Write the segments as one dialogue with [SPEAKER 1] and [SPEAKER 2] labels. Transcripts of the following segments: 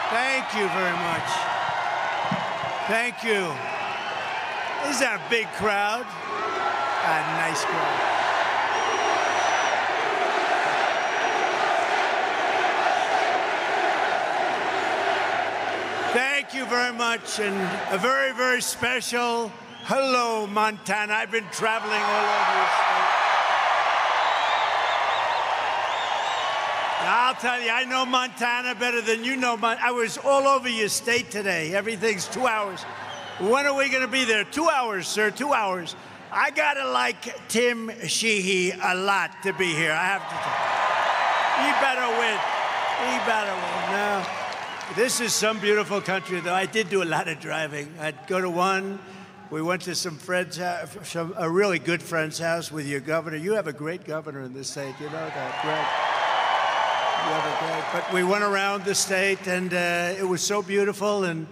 [SPEAKER 1] Thank you very much. Thank you. Is that a big crowd? A nice crowd. Thank you very much, and a very, very special hello, Montana. I've been traveling all over your state. I'll tell you, I know Montana better than you know Montana. I was all over your state today. Everything's 2 hours. When are we going to be there? 2 hours, sir, 2 hours. I got to like Tim Sheehy a lot to be here, I have to tell you. He better win. He better win. No. This is some beautiful country, though. I did do a lot of driving. I'd go to one. We went to some friend's house, a really good friend's house with your governor. You have a great governor in this state. You know that, Greg. You have a great. But we went around the state, and it was so beautiful. And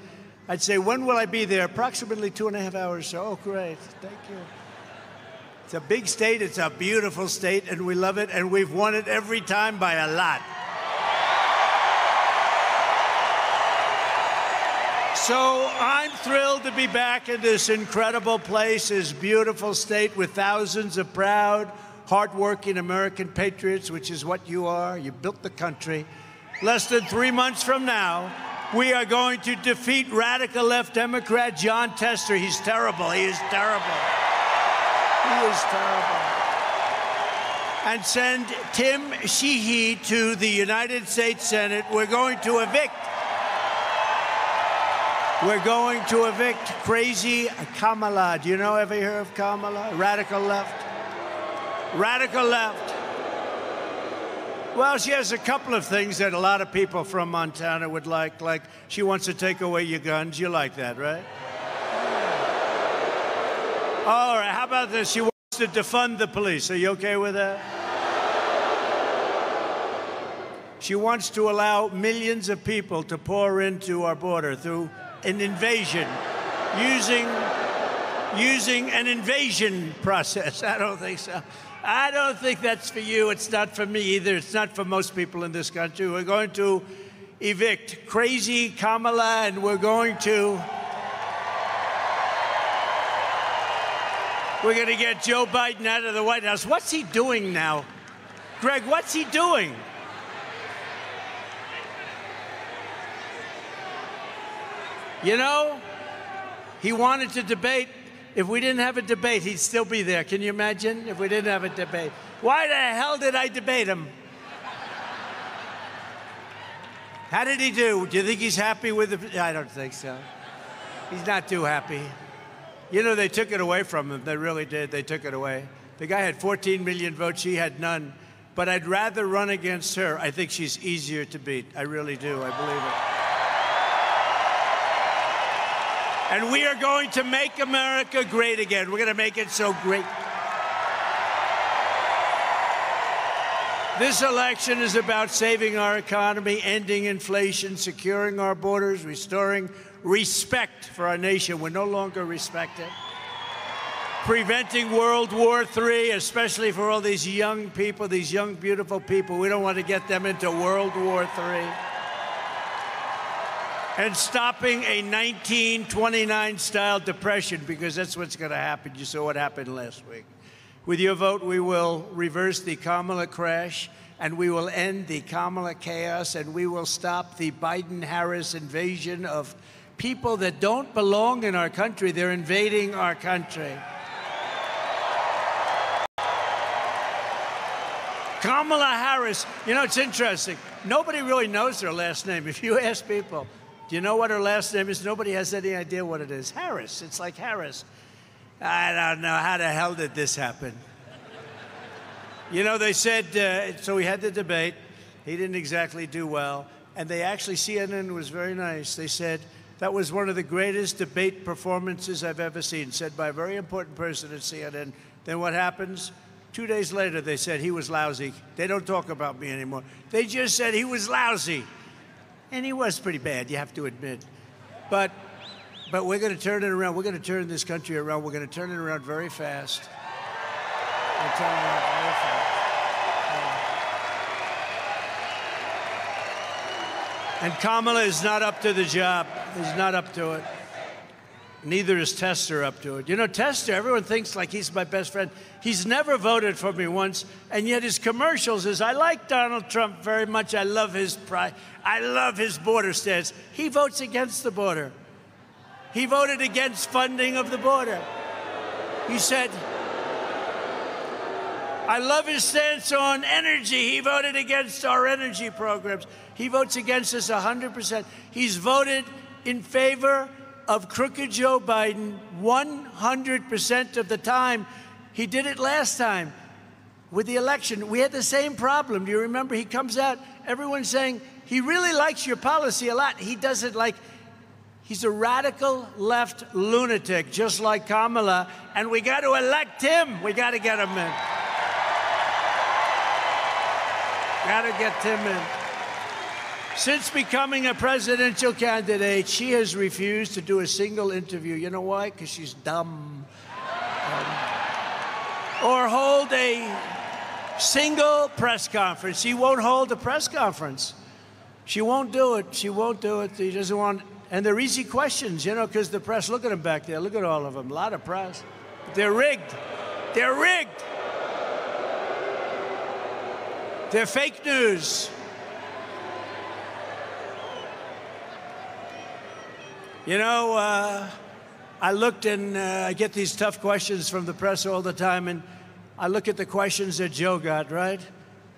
[SPEAKER 1] I'd say, when will I be there? Approximately 2.5 hours. So, oh, great. Thank you. It's a big state. It's a beautiful state, and we love it. And we've won it every time by a lot. So I'm thrilled to be back in this incredible place, this beautiful state with thousands of proud, hardworking American patriots, which is what you are. You built the country. Less than 3 months from now, we are going to defeat radical left Democrat John Tester. He's terrible. He is terrible. He is terrible. And send Tim Sheehy to the United States Senate. We're going to evict crazy Kamala. Do you know, ever hear of Kamala? Radical left. Radical left. Well, she has a couple of things that a lot of people from Montana would like she wants to take away your guns. You like that, right? All right, how about this? She wants to defund the police. Are you okay with that? She wants to allow millions of people to pour into our border through an invasion, using an invasion process. I don't think so. I don't think that's for you. It's not for me either. It's not for most people in this country. We're going to evict crazy Kamala, and we're going to get Joe Biden out of the White House. What's he doing now? Greg, what's he doing? You know, he wanted to debate. If we didn't have a debate, he'd still be there. Can you imagine if we didn't have a debate? Why the hell did I debate him? How did he do? Do you think he's happy with it? I don't think so. He's not too happy. You know, they took it away from him. They really did. They took it away. The guy had 14 million votes. She had none. But I'd rather run against her. I think she's easier to beat. I really do. I believe it. And we are going to make America great again. We're going to make it so great. This election is about saving our economy, ending inflation, securing our borders, restoring respect for our nation. We're no longer respected. Preventing World War III, especially for all these young people, these young, beautiful people. We don't want to get them into World War III. And stopping a 1929-style depression, because that's what's going to happen. You saw what happened last week. With your vote, we will reverse the Kamala crash, and we will end the Kamala chaos, and we will stop the Biden-Harris invasion of people that don't belong in our country. They're invading our country. Kamala Harris, you know, it's interesting. Nobody really knows her last name. If you ask people, do you know what her last name is? Nobody has any idea what it is. Harris. It's like Harris. I don't know. How the hell did this happen? You know, they said, so we had the debate. He didn't exactly do well. And they actually, CNN was very nice. They said, that was one of the greatest debate performances I've ever seen, said by a very important person at CNN. Then what happens? 2 days later, they said he was lousy. They don't talk about me anymore. They just said he was lousy. And he was pretty bad, you have to admit. But we're going to turn it around. We're going to turn this country around. We're going to turn it around very fast. We're turning it around very fast. And Kamala is not up to the job. He's not up to it. Neither is Tester up to it. You know, Tester, everyone thinks like he's my best friend. He's never voted for me once, and yet his commercials is, I like Donald Trump very much. I love his pride. I love his border stance. He votes against the border. He voted against funding of the border. He said, I love his stance on energy. He voted against our energy programs. He votes against us 100%. He's voted in favor of crooked Joe Biden 100% of the time. He did it last time with the election. We had the same problem. Do you remember? He comes out, everyone's saying, he really likes your policy a lot. He doesn't like, he's a radical left lunatic, just like Kamala, and we got to elect him. We got to get him in. Got to get him in. Since becoming a presidential candidate, she has refused to do a single interview. You know why? Because she's dumb. Or hold a single press conference. She won't hold a press conference. She won't do it. She won't do it. She doesn't want. And they're easy questions, you know, because the press, look at them back there. Look at all of them. A lot of press. They're rigged. They're rigged. They're fake news. You know, I looked and I get these tough questions from the press all the time, and I look at the questions that Joe got, right?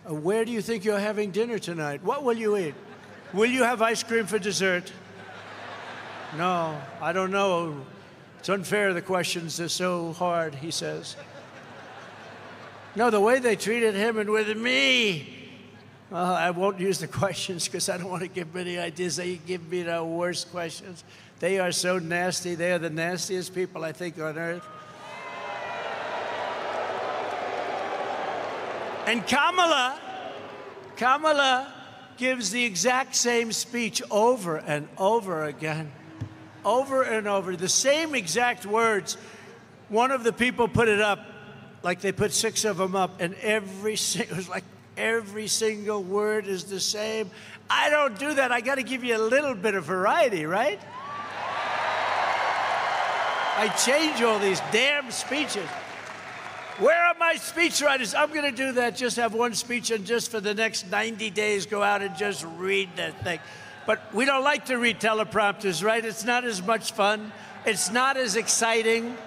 [SPEAKER 1] Where do you think you're having dinner tonight? What will you eat? Will you have ice cream for dessert? No, I don't know. It's unfair, the questions are so hard, he says. No, the way they treated him and with me. I won't use the questions because I don't want to give many ideas. They give me the worst questions. They are so nasty. They are the nastiest people, I think, on earth. And Kamala gives the exact same speech over and over again. Over and over. The same exact words. One of the people put it up, like they put 6 of them up, and it was like every single word is the same. I don't do that. I got to give you a little bit of variety, right? I change all these damn speeches. Where are my speechwriters? I'm going to do that. Just have one speech and just for the next 90 days go out and just read that thing. But we don't like to read teleprompters, right? It's not as much fun. It's not as exciting.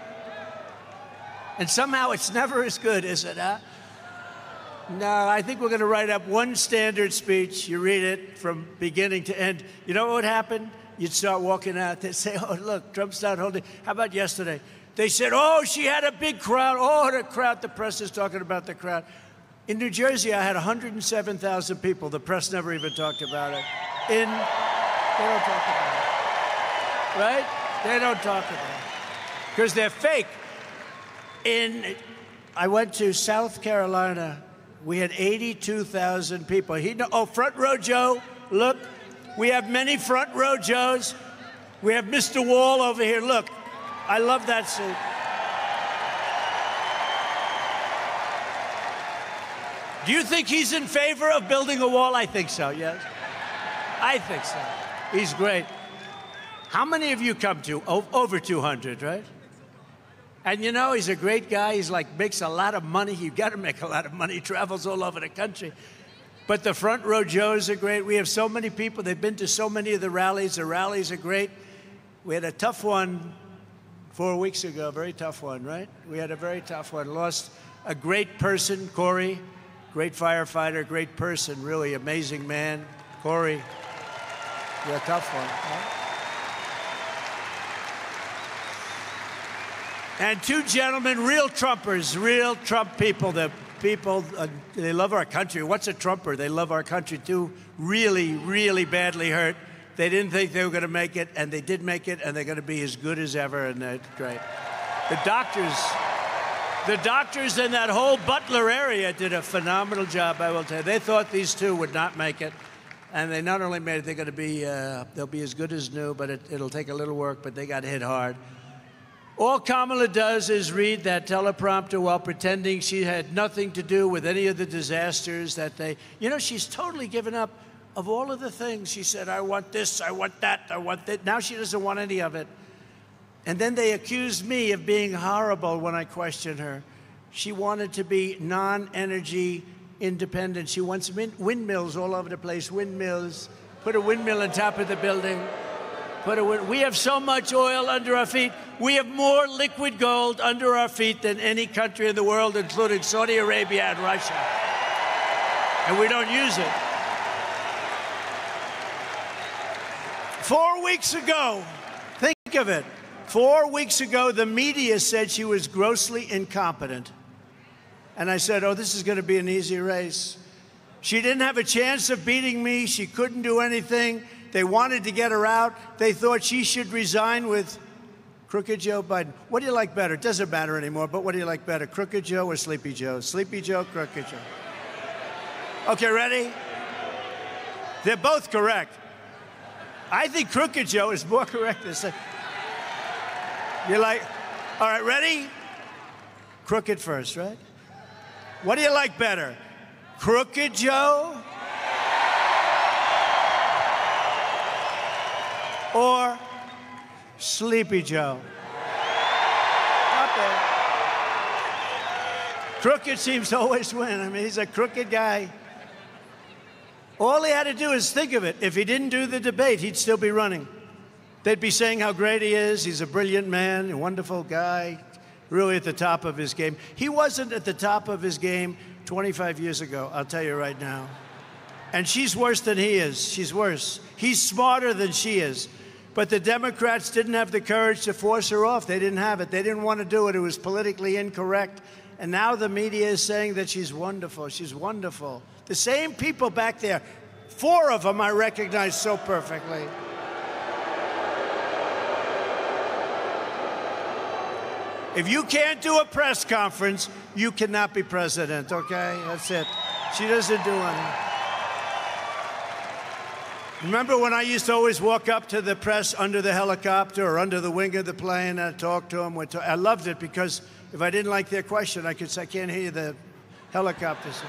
[SPEAKER 1] And somehow it's never as good, is it, huh? No, I think we're going to write up one standard speech. You read it from beginning to end. You know what would happen? You'd start walking out. They'd say, oh, look, Trump's not holding. How about yesterday? They said, oh, she had a big crowd. Oh, the crowd. The press is talking about the crowd. In New Jersey, I had 107,000 people. The press never even talked about it. They don't talk about it. Right? They don't talk about it. Because they're fake. I went to South Carolina. We had 82,000 people. Front row Joe, look. We have many front row Joes. We have Mr. Wall over here. Look, I love that suit. Do you think he's in favor of building a wall? I think so, yes. I think so. He's great. How many of you come to? Over 200, right? And you know, he's a great guy. He's like, makes a lot of money. You've got to make a lot of money. He travels all over the country. But the front row Joes are great. We have so many people. They've been to so many of the rallies. The rallies are great. We had a tough one 4 weeks ago, a very tough one, right? We had a very tough one. Lost a great person, Corey, great firefighter, great person, really amazing man. Corey, yeah, tough one, right? And 2 gentlemen, real Trumpers, real Trump people. The people, they love our country. What's a Trumper? They love our country, too. Really, really badly hurt. They didn't think they were going to make it, and they did make it, and they're going to be as good as ever, and they're great. The doctors in that whole Butler area did a phenomenal job, I will tell you. They thought these 2 would not make it, and they not only made it, they're going to be, they'll be as good as new, but it'll take a little work, but they got hit hard. All Kamala does is read that teleprompter while pretending she had nothing to do with any of the disasters that they... You know, she's totally given up of all of the things, she said, I want this, I want that, I want that. Now she doesn't want any of it. And then they accused me of being horrible when I questioned her. She wanted to be non-energy independent. She wants windmills all over the place, windmills. Put a windmill on top of the building. We have so much oil under our feet. We have more liquid gold under our feet than any country in the world, including Saudi Arabia and Russia. And we don't use it. 4 weeks ago, think of it. 4 weeks ago, the media said she was grossly incompetent. And I said, oh, this is going to be an easy race. She didn't have a chance of beating me. She couldn't do anything. They wanted to get her out. They thought she should resign with Crooked Joe Biden. What do you like better? It doesn't matter anymore, but what do you like better, Crooked Joe or Sleepy Joe? Sleepy Joe, Crooked Joe. Okay, ready? They're both correct. I think Crooked Joe is more correct than Sleepy. You're like, all right, ready? Crooked first, right? What do you like better? Crooked Joe or Sleepy Joe? Not bad. Crooked seems to always win. I mean, he's a crooked guy. All he had to do is think of it. If he didn't do the debate, he'd still be running. They'd be saying how great he is. He's a brilliant man, a wonderful guy, really at the top of his game. He wasn't at the top of his game 25 years ago, I'll tell you right now. And she's worse than he is. She's worse. He's smarter than she is. But the Democrats didn't have the courage to force her off. They didn't have it. They didn't want to do it. It was politically incorrect. And now the media is saying that she's wonderful. She's wonderful. The same people back there, 4 of them I recognize so perfectly. If you can't do a press conference, you cannot be president, okay? That's it. She doesn't do anything. Remember when I used to always walk up to the press under the helicopter or under the wing of the plane and I'd talk to them? I loved it because if I didn't like their question, I could say, I can't hear the helicopters.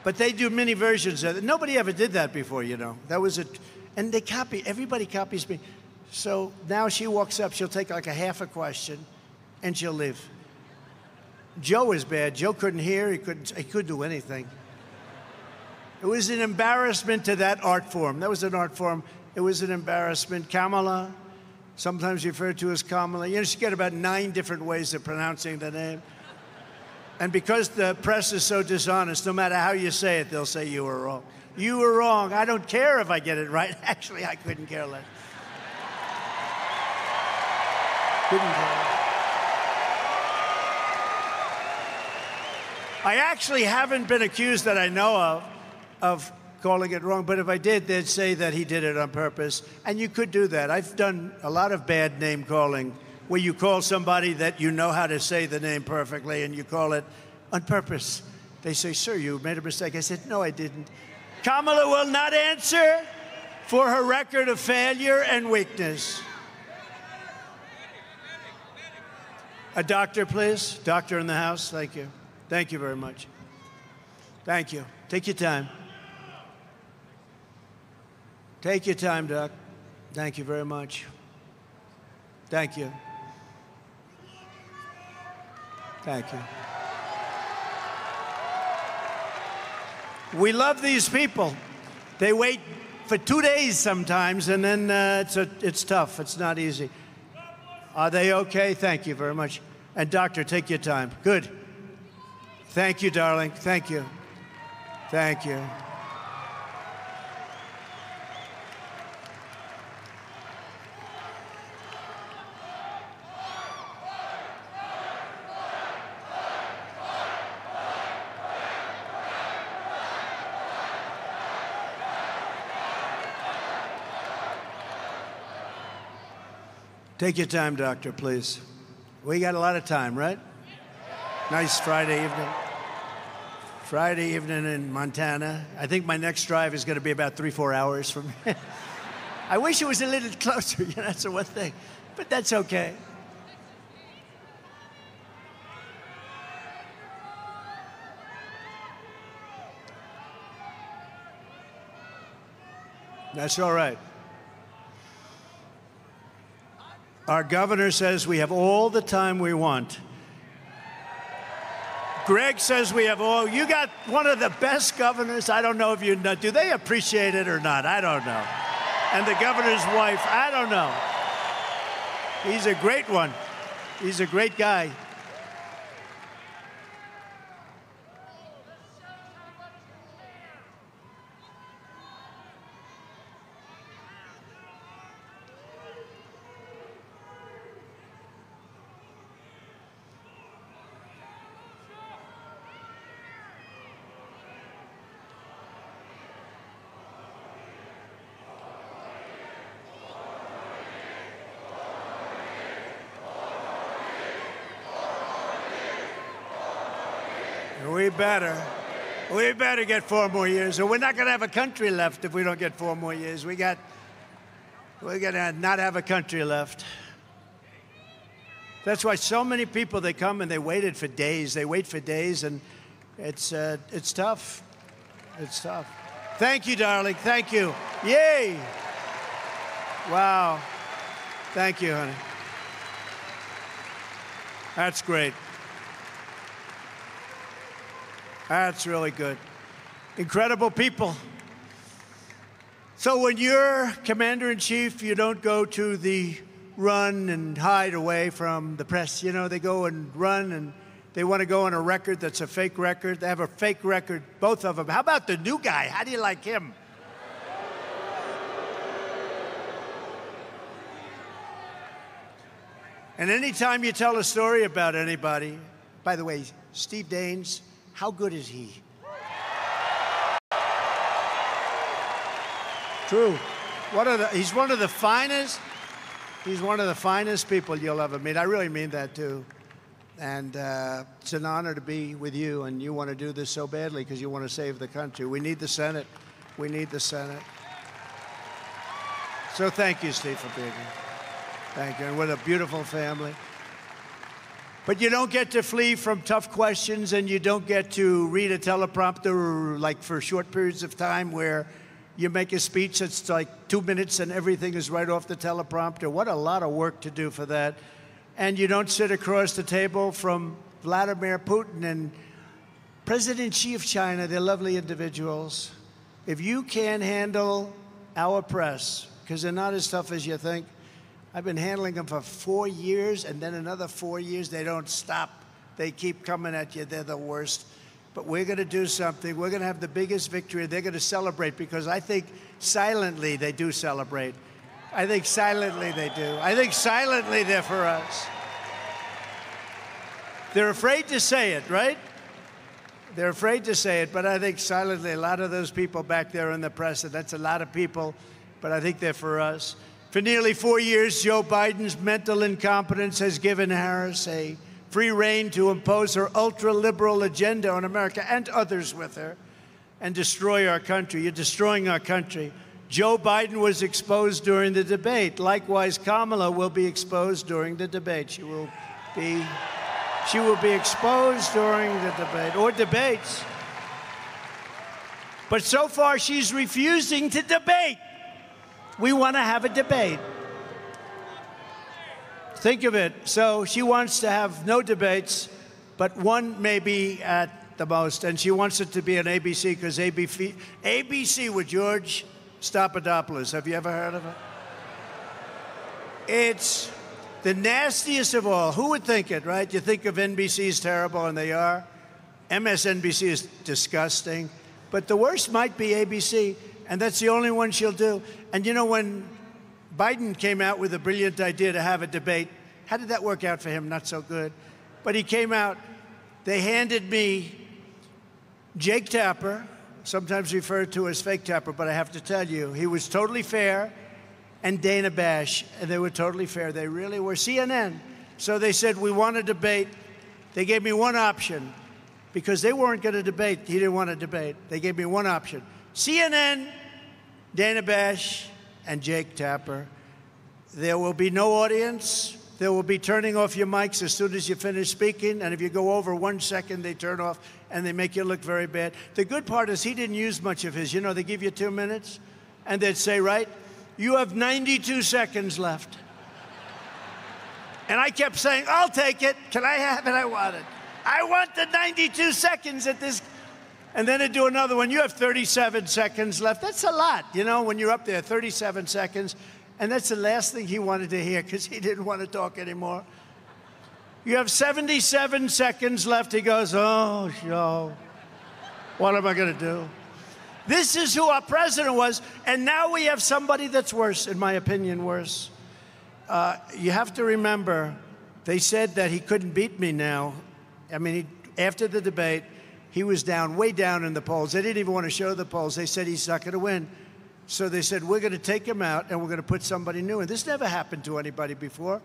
[SPEAKER 1] But they do mini versions of it. Nobody ever did that before, you know. That was it. And they copy, everybody copies me. So now she walks up, she'll take like a half a question, and she'll leave. Joe is bad. Joe couldn't hear, he couldn't do anything. It was an embarrassment to that art form. That was an art form. It was an embarrassment. Kamala, sometimes referred to as Kamala. You know, she got about 9 different ways of pronouncing the name. And because the press is so dishonest, no matter how you say it, they'll say you were wrong. You were wrong. I don't care if I get it right. Actually, I couldn't care less. I actually haven't been accused that I know of calling it wrong, but if I did, they'd say that he did it on purpose. And you could do that. I've done a lot of bad name calling where you call somebody that you know how to say the name perfectly and you call it on purpose. They say, sir, you made a mistake. I said, no, I didn't. Kamala will not answer for her record of failure and weakness. A doctor, please. Doctor in the house. Thank you. Thank you very much. Thank you. Take your time. Take your time, Doc. Thank you very much. Thank you. Thank you. We love these people. They wait for 2 days sometimes, and then it's tough. It's not easy. Are they okay? Thank you very much. And doctor, take your time. Good. Thank you, darling. Thank you. Thank you. Take your time, doctor, please. We got a lot of time, right? Nice Friday evening. Friday evening in Montana. I think my next drive is going to be about 3-4 hours from here. I wish it was a little closer, you know, that's the one thing. But that's okay. That's all right. Our governor says we have all the time we want. Greg says we have all. You got one of the best governors. I don't know if you know. Do they appreciate it or not? I don't know. And the governor's wife, I don't know. He's a great one. He's a great guy. We better get 4 more years, or we're not going to have a country left if we don't get 4 more years. We're going to not have a country left. That's why so many people, they come and they waited for days. They wait for days, and it's tough. It's tough. Thank you, darling. Thank you. Yay. Wow. Thank you, honey. That's great. That's really good. Incredible people. So when you're commander-in-chief, you don't go to the run and hide away from the press. You know, they go and run, and they want to go on a record that's a fake record. They have a fake record, both of them. How about the new guy? How do you like him? And anytime you tell a story about anybody, by the way, Steve Daines, how good is he? True. He's one of the finest. He's one of the finest people you'll ever meet. I really mean that too. And it's an honor to be with you. And you want to do this so badly because you want to save the country. We need the Senate. We need the Senate. So thank you, Steve, for being here. Thank you. And what a beautiful family. But you don't get to flee from tough questions, and you don't get to read a teleprompter like for short periods of time where you make a speech that's like 2 minutes and everything is right off the teleprompter. What a lot of work to do for that. And you don't sit across the table from Vladimir Putin and President Xi of China. They're lovely individuals. If you can't handle our press, because they're not as tough as you think, I've been handling them for 4 years, and then another 4 years. They don't stop. They keep coming at you. They're the worst. But we're going to do something. We're going to have the biggest victory. They're going to celebrate, because I think silently they do celebrate. I think silently they do. I think silently they're for us. They're afraid to say it, right? They're afraid to say it, but I think silently a lot of those people back there in the press, and that's a lot of people, but I think they're for us. For nearly 4 years, Joe Biden's mental incompetence has given Harris a free rein to impose her ultra-liberal agenda on America and others with her and destroy our country. You're destroying our country. Joe Biden was exposed during the debate. Likewise, Kamala will be exposed during the debate. She will be exposed during the debate, or debates. But so far, she's refusing to debate. We want to have a debate. Think of it. So she wants to have no debates, but one maybe at the most. And she wants it to be on ABC, because ABC with George Stephanopoulos. Have you ever heard of it? It's the nastiest of all. Who would think it, right? You think of NBC is terrible, and they are. MSNBC is disgusting. But the worst might be ABC, and that's the only one she'll do. And you know, when Biden came out with a brilliant idea to have a debate, how did that work out for him? Not so good. But he came out, they handed me Jake Tapper, sometimes referred to as Fake Tapper, but I have to tell you, he was totally fair, and Dana Bash, and they were totally fair. They really were. CNN. So they said, we want to debate. They gave me one option, because they weren't going to debate. He didn't want to debate. They gave me one option. CNN, Dana Bash, and Jake Tapper. There will be no audience. There will be turning off your mics as soon as you finish speaking. And if you go over 1 second, they turn off, and they make you look very bad. The good part is he didn't use much of his. You know, they give you 2 minutes. And they'd say, right, you have 92 seconds left. And I kept saying, I'll take it. Can I have it? I want it. I want the 92 seconds at this. And then they'd do another one. You have 37 seconds left. That's a lot, you know, when you're up there, 37 seconds. And that's the last thing he wanted to hear because he didn't want to talk anymore. You have 77 seconds left. He goes, oh, Joe, what am I going to do? This is who our president was. And now we have somebody that's worse, in my opinion, worse. You have to remember, they said that he couldn't beat me now. I mean, after the debate, he was down, way down in the polls. They didn't even want to show the polls. They said he's not going to win. So they said, we're going to take him out and we're going to put somebody new in. This never happened to anybody before.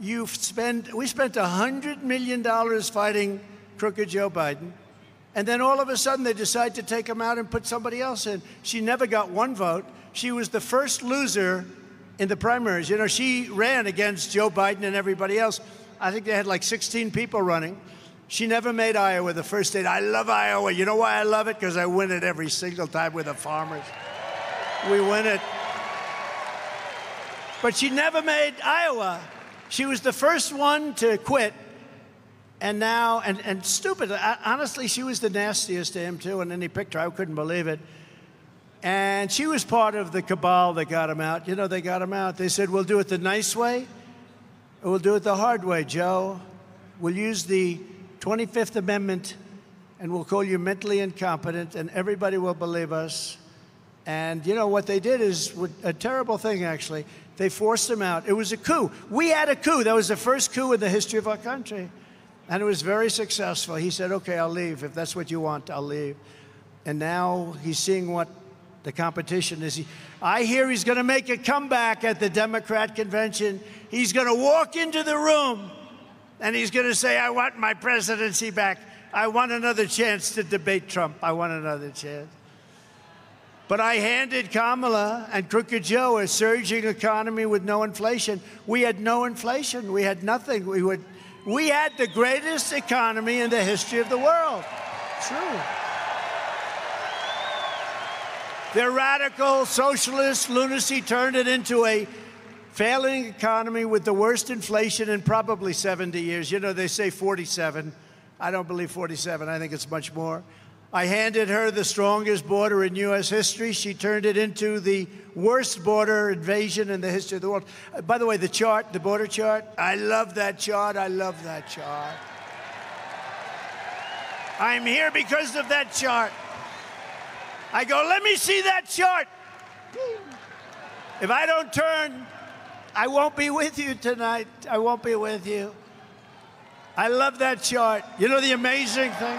[SPEAKER 1] We spent $100 million fighting crooked Joe Biden. And then all of a sudden they decide to take him out and put somebody else in. She never got one vote. She was the first loser in the primaries. You know, she ran against Joe Biden and everybody else. I think they had like 16 people running. She never made Iowa the first state. I love Iowa. You know why I love it? Because I win it every single time with the farmers. We win it. But she never made Iowa. She was the first one to quit. And now, and stupid, honestly, she was the nastiest to him, too. And then he picked her. I couldn't believe it. And she was part of the cabal that got him out. You know, they got him out. They said, we'll do it the nice way, or we'll do it the hard way, Joe. We'll use the 25th Amendment, and we'll call you mentally incompetent, and everybody will believe us. And, you know, what they did is a terrible thing, actually. They forced him out. It was a coup. We had a coup. That was the first coup in the history of our country. And it was very successful. He said, okay, I'll leave. If that's what you want, I'll leave. And now he's seeing what the competition is. I hear he's going to make a comeback at the Democrat convention. He's going to walk into the room, and he's going to say, I want my presidency back. I want another chance to debate Trump. I want another chance. But I handed Kamala and Crooked Joe a surging economy with no inflation. We had no inflation. We had nothing. We had the greatest economy in the history of the world. True. Their radical socialist lunacy turned it into a failing economy with the worst inflation in probably 70 years. You know, they say 47. I don't believe 47. I think it's much more. I handed her the strongest border in U.S. history. She turned it into the worst border invasion in the history of the world. By the way, the chart, the border chart, I love that chart. I love that chart. I'm here because of that chart. I go, let me see that chart. If I don't turn, I won't be with you tonight. I won't be with you. I love that chart. You know the amazing thing?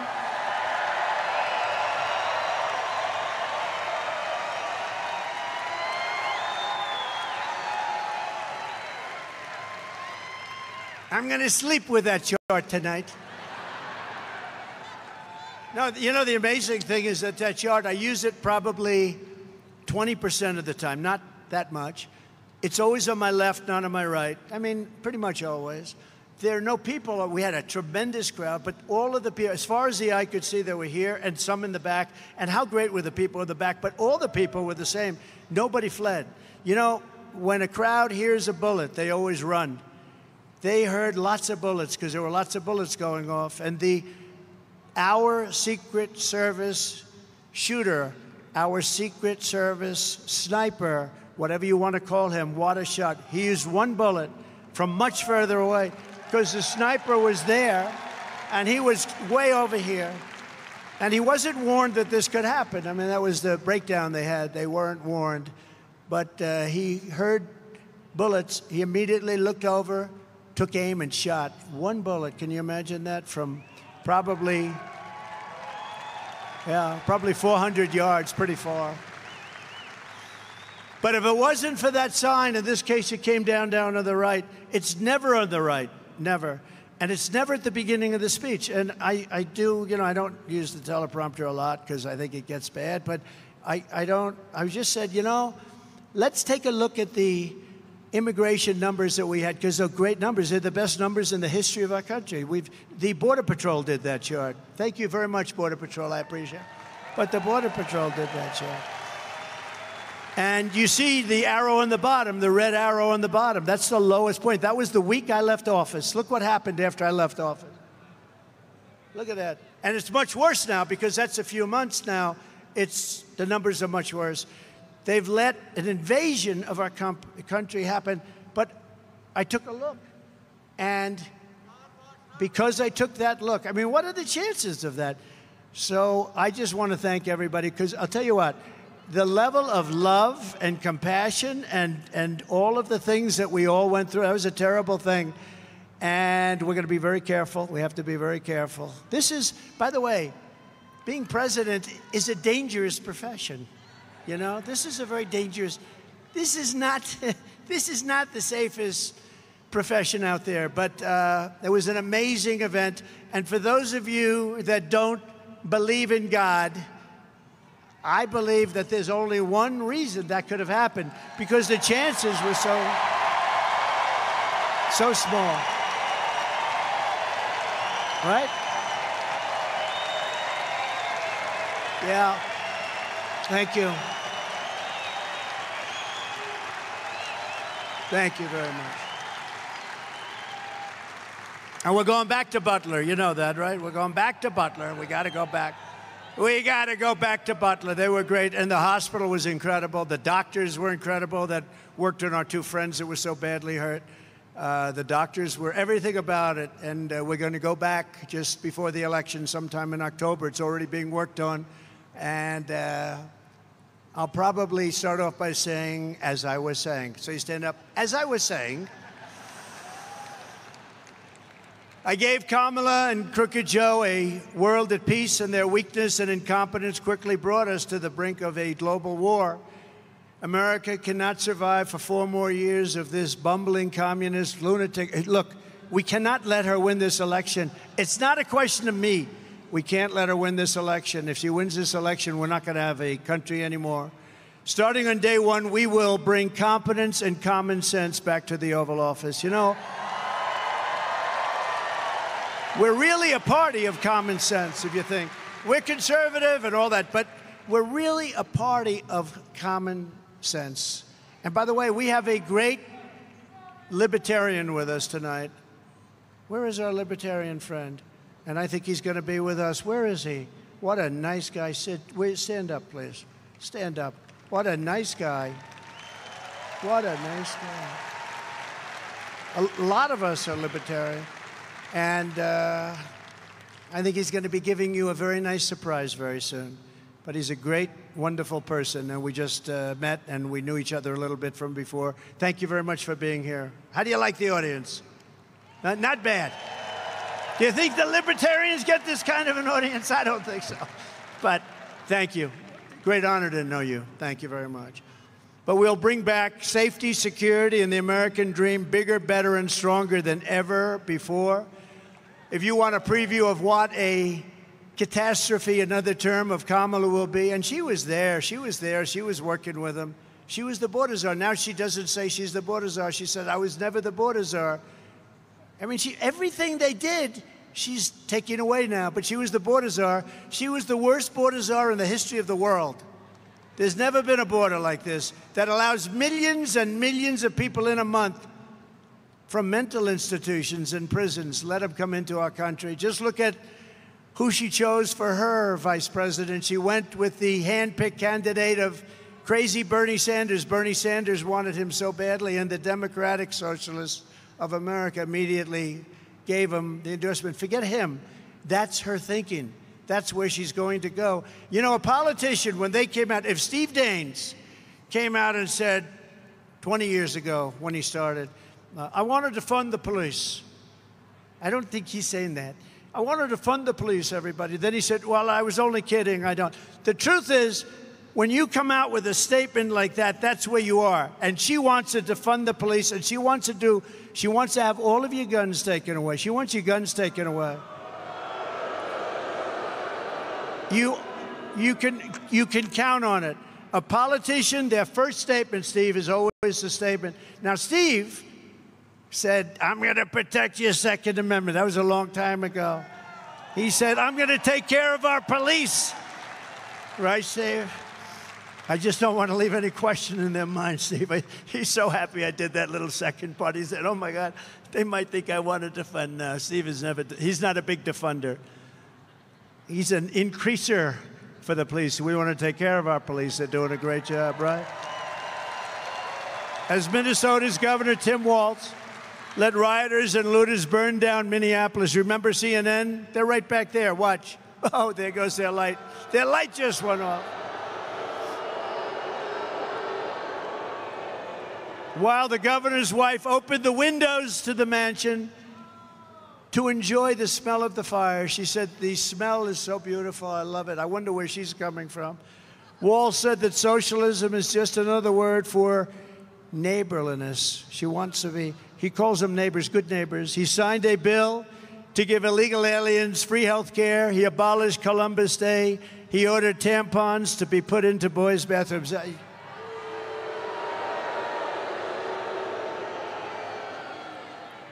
[SPEAKER 1] I'm going to sleep with that chart tonight. No, you know, the amazing thing is that chart, I use it probably 20% of the time, not that much. It's always on my left, not on my right. I mean, pretty much always. There are no people. We had a tremendous crowd, but all of the people, as far as the eye could see, they were here, and some in the back. And how great were the people in the back? But all the people were the same. Nobody fled. You know, when a crowd hears a bullet, they always run. They heard lots of bullets because there were lots of bullets going off. And our Secret Service shooter, our Secret Service sniper, whatever you want to call him, what a shot. He used one bullet from much further away because the sniper was there and he was way over here. And he wasn't warned that this could happen. I mean, that was the breakdown they had. They weren't warned. But he heard bullets. He immediately looked over, took aim and shot. One bullet, can you imagine that? From probably 400 yards, pretty far. But if it wasn't for that sign, in this case it came down to the right, it's never on the right, never. And it's never at the beginning of the speech. And I do, you know, I don't use the teleprompter a lot because I think it gets bad, but I just said, you know, let's take a look at the immigration numbers that we had, because they're great numbers. They're the best numbers in the history of our country. The Border Patrol did that chart. Thank you very much, Border Patrol. I appreciate it. But the Border Patrol did that chart. And you see the arrow on the bottom, the red arrow on the bottom. That's the lowest point. That was the week I left office. Look what happened after I left office. Look at that. And it's much worse now because that's a few months now. The numbers are much worse. They've let an invasion of our country happen. But I took a look. And because I took that look, I mean, what are the chances of that? So I just want to thank everybody, because I'll tell you what, the level of love and compassion and all of the things that we all went through, that was a terrible thing. And we're going to be very careful. We have to be very careful. This is, by the way, being president is a dangerous profession. You know, this is a very dangerous, this is not the safest profession out there. But it was an amazing event. And for those of you that don't believe in God, I believe that there's only one reason that could have happened, because the chances were so small. Right? Yeah. Thank you. Thank you very much. And we're going back to Butler. You know that, right? We're going back to Butler. We got to go back. We got to go back to Butler. They were great. And the hospital was incredible. The doctors were incredible that worked on our two friends that were so badly hurt. The doctors were everything about it. And we're going to go back just before the election sometime in October. It's already being worked on. And I'll probably start off by saying, as I was saying. So you stand up. As I was saying, I gave Kamala and Crooked Joe a world at peace, and their weakness and incompetence quickly brought us to the brink of a global war. America cannot survive for 4 more years of this bumbling communist lunatic. Look, we cannot let her win this election. It's not a question of me. We can't let her win this election. If she wins this election, we're not going to have a country anymore. Starting on day one, we will bring competence and common sense back to the Oval Office. You know, we're really a party of common sense, if you think. We're conservative and all that, but we're really a party of common sense. And by the way, we have a great libertarian with us tonight. Where is our libertarian friend? And I think he's going to be with us. Where is he? What a nice guy. Stand up, please. Stand up. What a nice guy. What a nice guy. A lot of us are libertarian. And I think he's going to be giving you a very nice surprise very soon. But he's a great, wonderful person. And we just met, and we knew each other a little bit from before. Thank you very much for being here. How do you like the audience? Not bad. Do you think the libertarians get this kind of an audience? I don't think so. But thank you. Great honor to know you. Thank you very much. But we'll bring back safety, security, and the American dream bigger, better, and stronger than ever before. If you want a preview of what a catastrophe another term of Kamala will be, and she was there, she was working with him. She was the border czar. Now she doesn't say she's the border czar. She said, I was never the border czar. I mean, everything they did, she's taking away now, but she was the border czar. She was the worst border czar in the history of the world. There's never been a border like this that allows millions and millions of people in a month from mental institutions and prisons, let them come into our country. Just look at who she chose for her vice president. She went with the hand-picked candidate of crazy Bernie Sanders. Bernie Sanders wanted him so badly, and the Democratic Socialists of America immediately gave him the endorsement. Forget him. That's her thinking. That's where she's going to go. You know, a politician, when they came out, if Steve Daines came out and said 20 years ago when he started, I wanted to fund the police. I don't think he's saying that. I wanted to fund the police, everybody. Then he said, well, I was only kidding. I don't. The truth is, when you come out with a statement like that, that's where you are. And she wants to defund the police, and she wants to have all of your guns taken away. She wants your guns taken away. You can count on it. A politician, their first statement, Steve, is always the statement. Now, Steve said, I'm going to protect your Second Amendment. That was a long time ago. He said, I'm going to take care of our police. Right, Steve? I just don't want to leave any question in their mind, Steve. He's so happy I did that little second part. He said, oh, my God, they might think I want to defend. Steve is he's not a big defender. He's an increaser for the police. We want to take care of our police. They're doing a great job, right? As Minnesota's Governor Tim Walz let rioters and looters burn down Minneapolis. Remember CNN? They're right back there. Watch. Oh, there goes their light. Their light just went off. While the governor's wife opened the windows to the mansion to enjoy the smell of the fire, she said, the smell is so beautiful, I love it. I wonder where she's coming from. Walz said that socialism is just another word for neighborliness. She wants to be, he calls them neighbors, good neighbors. He signed a bill to give illegal aliens free health care. He abolished Columbus Day. He ordered tampons to be put into boys' bathrooms.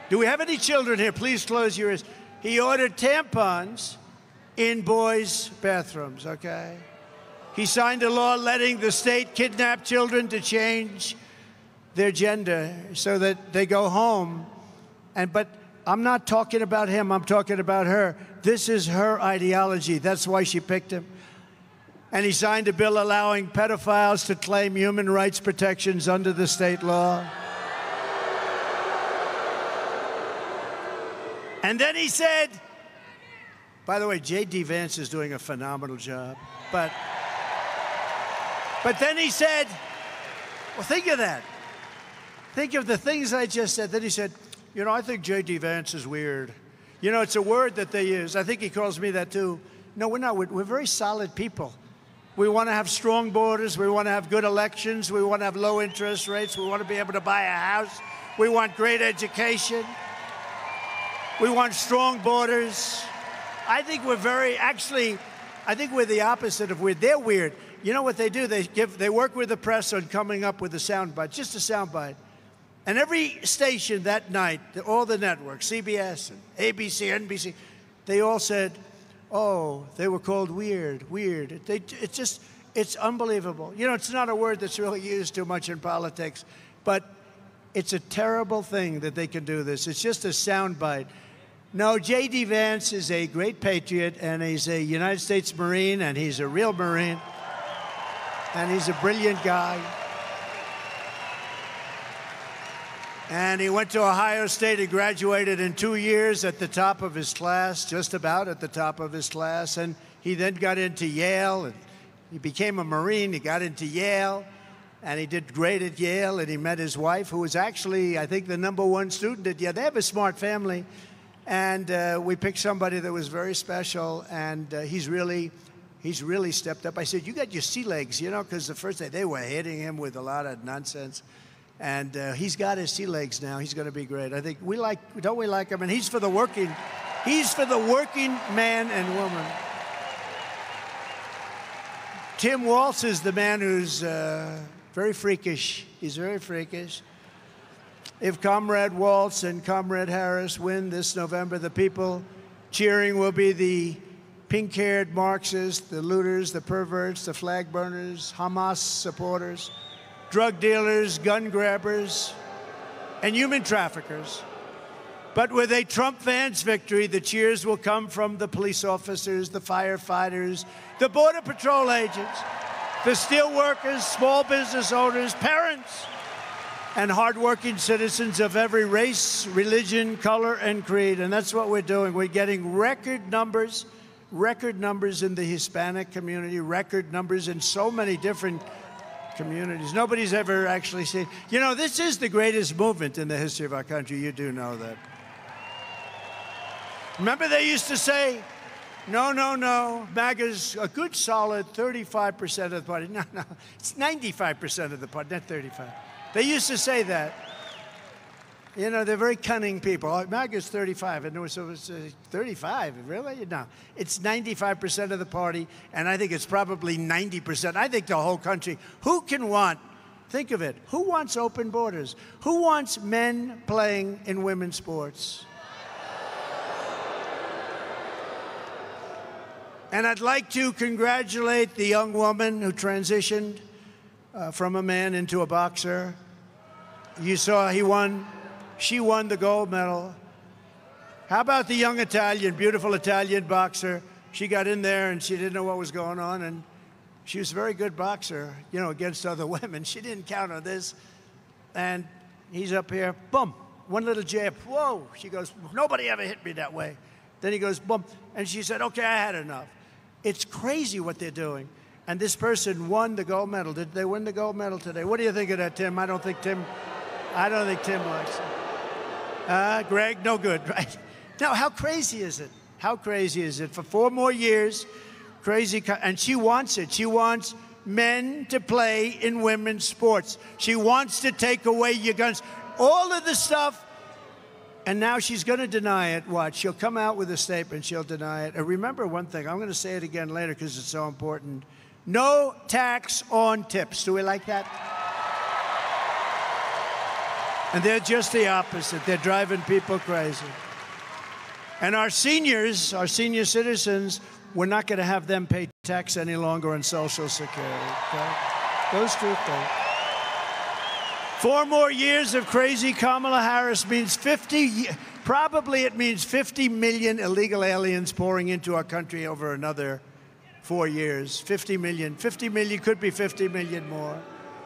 [SPEAKER 1] Do we have any children here? Please close your ears. He ordered tampons in boys' bathrooms, okay? He signed a law letting the state kidnap children to change their gender so that they go home. But I'm not talking about him, I'm talking about her. This is her ideology. That's why she picked him. And he signed a bill allowing pedophiles to claim human rights protections under the state law. And then he said, by the way, J.D. Vance is doing a phenomenal job. But then he said, well, think of that. Think of the things I just said. Then he said, you know, I think J.D. Vance is weird. You know, it's a word that they use. I think he calls me that, too. No, we're not. We're very solid people. We want to have strong borders. We want to have good elections. We want to have low interest rates. We want to be able to buy a house. We want great education. We want strong borders. I think we're I think we're the opposite of weird. They're weird. You know what they do? They work with the press on coming up with a soundbite, just a soundbite. And every station that night, all the networks, CBS and ABC, NBC, they all said, oh, they were called weird. It's unbelievable. You know, it's not a word that's really used too much in politics, but it's a terrible thing that they can do this. It's just a soundbite. No, J.D. Vance is a great patriot, and he's a United States Marine, and he's a real Marine, and he's a brilliant guy. And he went to Ohio State. He graduated in 2 years at the top of his class, just about at the top of his class. And he then got into Yale, and he became a Marine. He got into Yale, and he did great at Yale, and he met his wife, who was actually, I think, the #1 student at Yale. They have a smart family. And we picked somebody that was very special, and he's really stepped up. I said, you got your sea legs, you know, because the first day they were hitting him with a lot of nonsense. And he's got his sea legs now. He's going to be great. I think don't we like him? And he's for the working man and woman. Tim Walz is the man who's very freakish. He's very freakish. If Comrade Walz and Comrade Harris win this November, the people cheering will be the pink-haired Marxists, the looters, the perverts, the flag burners, Hamas supporters, drug dealers, gun grabbers, and human traffickers. But with a Trump Vance victory, the cheers will come from the police officers, the firefighters, the Border Patrol agents, the steel workers, small business owners, parents, and hardworking citizens of every race, religion, color, and creed. And that's what we're doing. We're getting record numbers in the Hispanic community, record numbers in so many different communities. Nobody's ever actually seen. You know, this is the greatest movement in the history of our country. You do know that. Remember they used to say, no, MAGA's a good solid 35% of the party. No, it's 95% of the party, not 35. They used to say that. You know, they're very cunning people. Oh, MAGA's 35, and it was 35, really? No, it's 95% of the party, and I think it's probably 90%. I think the whole country. Who can want, think of it, who wants open borders? Who wants men playing in women's sports? And I'd like to congratulate the young woman who transitioned from a man into a boxer. You saw she won the gold medal. How about the young Italian, beautiful Italian boxer? She got in there and she didn't know what was going on, and she was a very good boxer, you know, against other women. She didn't count on this. And he's up here, boom, one little jab, whoa. She goes, nobody ever hit me that way. Then he goes, boom. And she said, okay, I had enough. It's crazy what they're doing. And this person won the gold medal. Did they win the gold medal today? What do you think of that, Tim? I don't think Tim likes it. Greg, no good, right? Now, how crazy is it? How crazy is it? For 4 more years, crazy, and she wants it. She wants men to play in women's sports. She wants to take away your guns. All of the stuff. And now she's going to deny it. Watch. She'll come out with a statement. She'll deny it. And remember one thing. I'm going to say it again later because it's so important. No tax on tips. Do we like that? And they're just the opposite. They're driving people crazy. And our senior citizens, we're not going to have them pay tax any longer on Social Security. Okay? Those two things. 4 more years of crazy Kamala Harris means probably it means 50 million illegal aliens pouring into our country over another 4 years. 50 million could be 50 million more.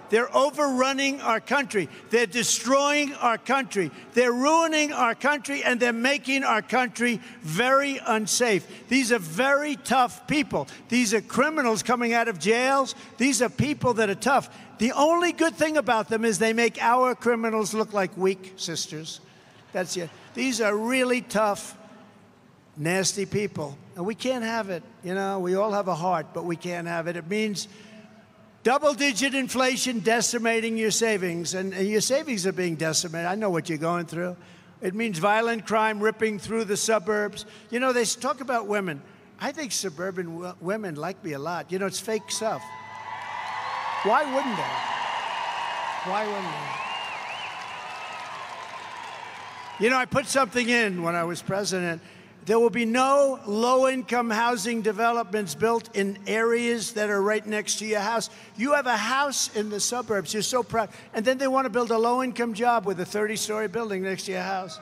[SPEAKER 1] They're overrunning our country. They're destroying our country. They're ruining our country, and they're making our country very unsafe. These are very tough people. These are criminals coming out of jails. These are people that are tough. The only good thing about them is they make our criminals look like weak sisters. That's it. These are really tough, nasty people. And we can't have it. You know, we all have a heart, but we can't have it. It means double-digit inflation decimating your savings, and your savings are being decimated. I know what you're going through. It means violent crime ripping through the suburbs. You know, they talk about women. I think suburban women like me a lot. You know, it's fake stuff. Why wouldn't they? Why wouldn't they? You know, I put something in when I was president. There will be no low-income housing developments built in areas that are right next to your house. You have a house in the suburbs. You're so proud. And then they want to build a low-income job with a 30-story building next to your house.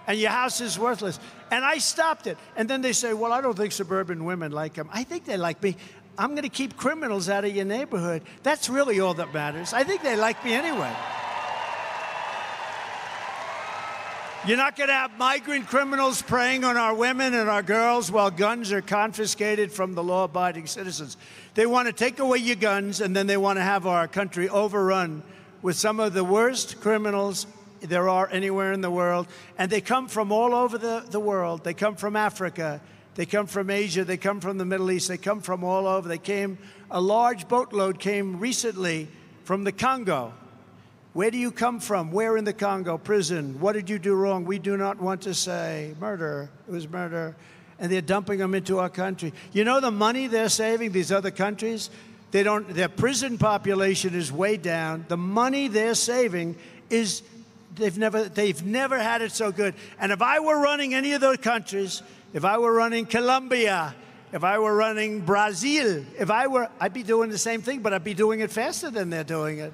[SPEAKER 1] And your house is worthless. And I stopped it. And then they say, well, I don't think suburban women like them. I think they like me. I'm going to keep criminals out of your neighborhood. That's really all that matters. I think they like me anyway. You're not going to have migrant criminals preying on our women and our girls while guns are confiscated from the law-abiding citizens. They want to take away your guns, and then they want to have our country overrun with some of the worst criminals there are anywhere in the world. And they come from all over the world. They come from Africa. They come from Asia. They come from the Middle East. They come from all over. A large boatload came recently from the Congo. Where do you come from? Where in the Congo? Prison. What did you do wrong? We do not want to say. Murder. It was murder. And they're dumping them into our country. You know the money they're saving, these other countries? Their prison population is way down. The money they're saving is, they've never had it so good. And if I were running any of those countries, if I were running Colombia, if I were running Brazil, I'd be doing the same thing, but I'd be doing it faster than they're doing it.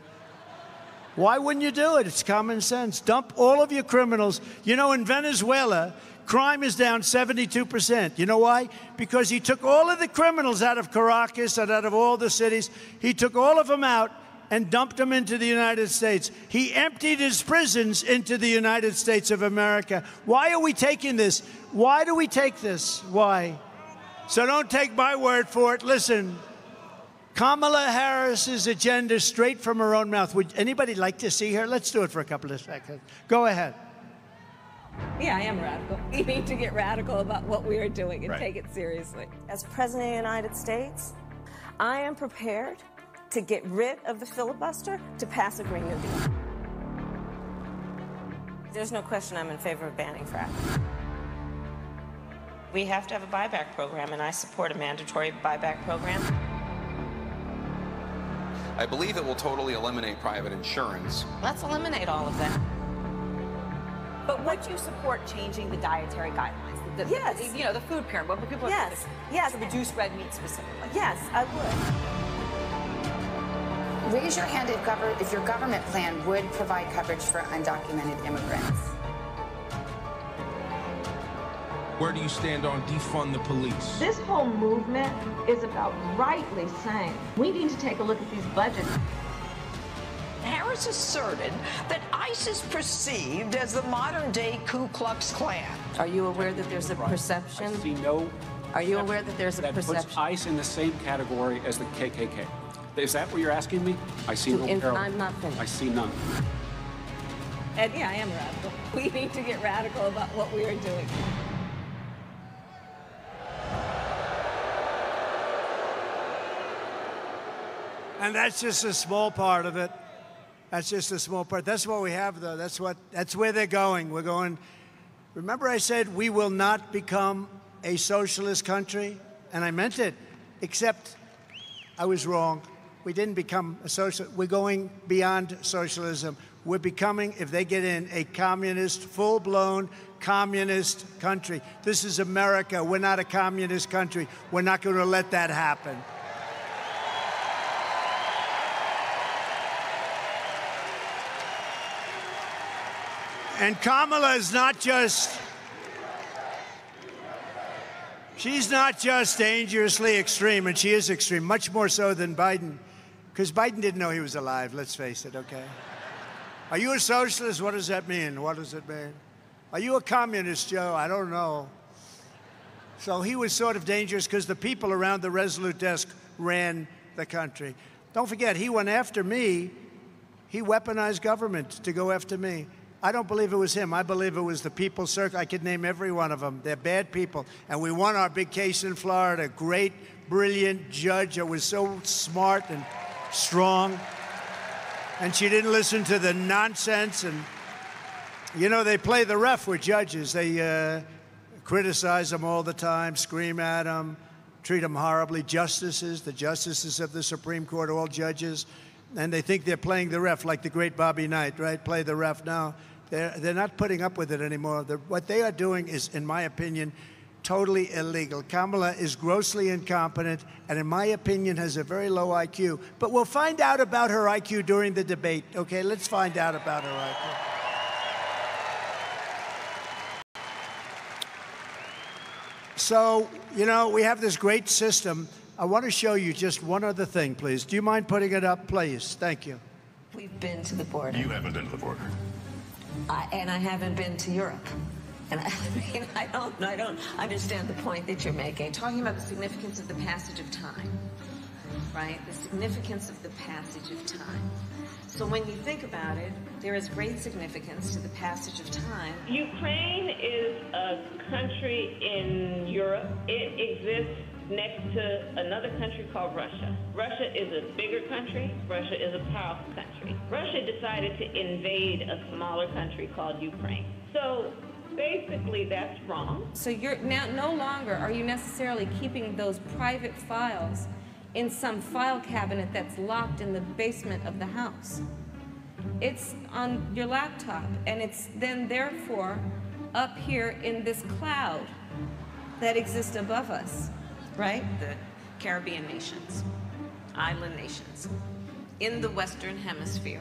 [SPEAKER 1] Why wouldn't you do it? It's common sense. Dump all of your criminals. You know, in Venezuela, crime is down 72%. You know why? Because he took all of the criminals out of Caracas and out of all the cities. He took all of them out and dumped them into the United States. He emptied his prisons into the United States of America. Why are we taking this? Why do we take this? Why? So don't take my word for it. Listen. Kamala Harris's agenda straight from her own mouth. Would anybody like to see her? Let's do it for a couple of seconds. Go ahead.
[SPEAKER 2] Yeah, I am radical. We need to get radical about what we are doing and take it seriously.
[SPEAKER 3] As President of the United States, I am prepared to get rid of the filibuster to pass a Green New Deal. There's no question I'm in favor of banning fracking.
[SPEAKER 4] We have to have a buyback program, and I support a mandatory buyback program.
[SPEAKER 5] I believe it will totally eliminate private insurance.
[SPEAKER 4] Let's eliminate all of that.
[SPEAKER 6] But would you support changing the dietary guidelines?
[SPEAKER 3] Yes.
[SPEAKER 6] You know, the food pyramid, what people
[SPEAKER 3] yes. Yes.
[SPEAKER 6] to reduce red meat specifically.
[SPEAKER 3] Yes, I would.
[SPEAKER 7] Raise your hand if your government plan would provide coverage for undocumented immigrants.
[SPEAKER 8] Where do you stand on defund the police?
[SPEAKER 2] This whole movement is about rightly saying we need to take a look at these budgets.
[SPEAKER 9] Harris asserted that ICE is perceived as the modern-day Ku Klux Klan.
[SPEAKER 10] Are you aware that there's a perception?
[SPEAKER 11] I see no.
[SPEAKER 10] Are you aware that there's a perception?
[SPEAKER 11] That puts ICE in the same category as the KKK. Is that what you're asking me? I see no parallel.
[SPEAKER 10] I'm not finished.
[SPEAKER 11] I see none.
[SPEAKER 2] And yeah, I am radical. We need to get radical about what we are doing.
[SPEAKER 1] And that's just a small part of it. That's just a small part. That's what we have, though. That's where they're going. We're going. Remember I said we will not become a socialist country? And I meant it, except I was wrong. We didn't become a socialist. We're going beyond socialism. We're becoming, if they get in, a communist, full-blown communist country. This is America. We're not a communist country. We're not going to let that happen. And Kamala is not just, she's not just dangerously extreme, and she is extreme, much more so than Biden, because Biden didn't know he was alive, let's face it, okay? Are you a socialist? What does that mean? What does it mean? Are you a communist, Joe? I don't know. So he was sort of dangerous because the people around the Resolute desk ran the country. Don't forget, he went after me. He weaponized government to go after me. I don't believe it was him. I believe it was the People's Circle. I could name every one of them. They're bad people. And we won our big case in Florida. Great, brilliant judge that was so smart and strong. And she didn't listen to the nonsense. And, you know, they play the ref with judges. They criticize them all the time, scream at them, treat them horribly. Justices, the justices of the Supreme Court, all judges. And they think they're playing the ref like the great Bobby Knight, right? Play the ref now. They're not putting up with it anymore. What they are doing is, in my opinion, totally illegal. Kamala is grossly incompetent and, in my opinion, has a very low IQ. But we'll find out about her IQ during the debate, okay? Let's find out about her IQ. So, you know, we have this great system. I want to show you just one other thing, please. Do you mind putting it up, please? Thank you.
[SPEAKER 10] We've been to the border.
[SPEAKER 12] You haven't been to the border.
[SPEAKER 10] And I haven't been to Europe. And I don't understand the point that you're making.
[SPEAKER 2] Talking about the significance of the passage of time, right? The significance of the passage of time. So when you think about it, there is great significance to the passage of time.
[SPEAKER 4] Ukraine is a country in Europe. It exists next to another country called Russia. Russia is a bigger country. Russia is a powerful country. Russia decided to invade a smaller country called Ukraine. So basically that's wrong.
[SPEAKER 2] So you're now no longer are you necessarily keeping those private files in some file cabinet that's locked in the basement of the house. It's on your laptop, and it's then therefore up here in this cloud that exists above us. Right? The Caribbean nations, island nations, in the Western Hemisphere.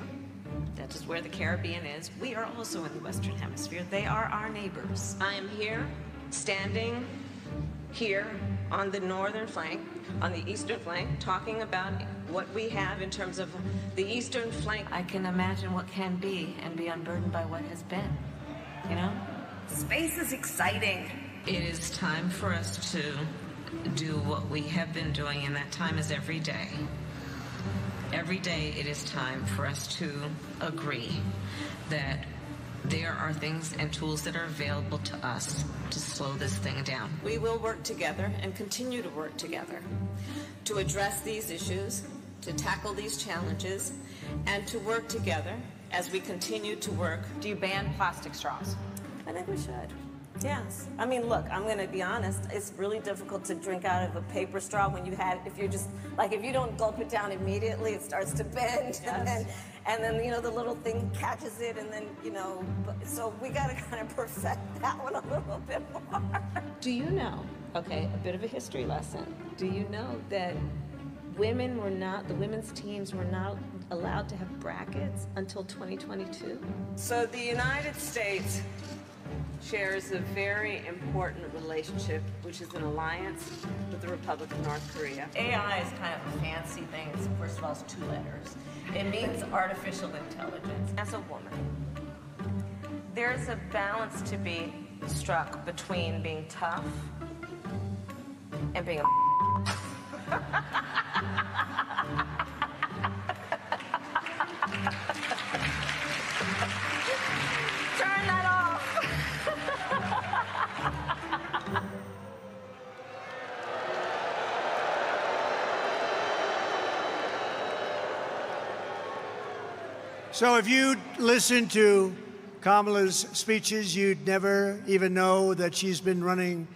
[SPEAKER 2] That is where the Caribbean is. We are also in the Western Hemisphere. They are our neighbors.
[SPEAKER 4] I am here, standing here on the northern flank, on the eastern flank, talking about what we have in terms of the eastern flank.
[SPEAKER 10] I can imagine what can be and be unburdened by what has been, you know?
[SPEAKER 2] Space is exciting.
[SPEAKER 4] It is time for us to do what we have been doing, and that time is every day. Every day it is time for us to agree that there are things and tools that are available to us to slow this thing down.
[SPEAKER 2] We will work together and continue to work together to address these issues, to tackle these challenges, and to work together as we continue to work.
[SPEAKER 6] Do you ban plastic straws?
[SPEAKER 3] I think we should. Yes. I mean, look, I'm going to be honest. It's really difficult to drink out of a paper straw when if you're just, like, if you don't gulp it down immediately, it starts to bend. Yes. And then, you know, the little thing catches it, and then, you know, so we got to kind of perfect that one a little bit more.
[SPEAKER 2] Do you know, okay, a bit of a history lesson. Do you know that the women's teams were not allowed to have brackets until 2022?
[SPEAKER 12] So the United States shares a very important relationship, which is an alliance with the Republic of North Korea.
[SPEAKER 3] AI is kind of a fancy thing. First of all, it's 2 letters. It means artificial intelligence. As a woman, there's a balance to be struck between being tough and being a Turn that off.
[SPEAKER 1] So if you listen to Kamala's speeches, you'd never even know that she's been running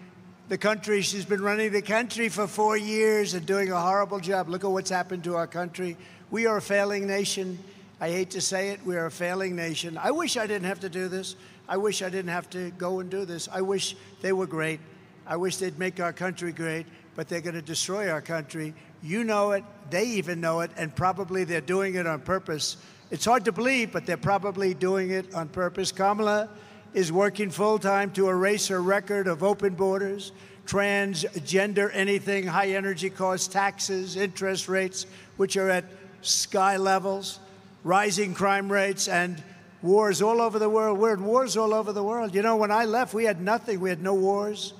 [SPEAKER 1] the country. She's been running the country for 4 years and doing a horrible job. Look at what's happened to our country. We are a failing nation. I hate to say it, we are a failing nation. I wish I didn't have to do this. I wish I didn't have to go and do this. I wish they were great. I wish they'd make our country great, but they're going to destroy our country. You know it, they even know it, and probably they're doing it on purpose. It's hard to believe, but they're probably doing it on purpose. Kamala is working full-time to erase her record of open borders, transgender anything, high energy costs, taxes, interest rates, which are at sky levels, rising crime rates, and wars all over the world. We're in wars all over the world. You know, when I left, we had nothing. We had no wars.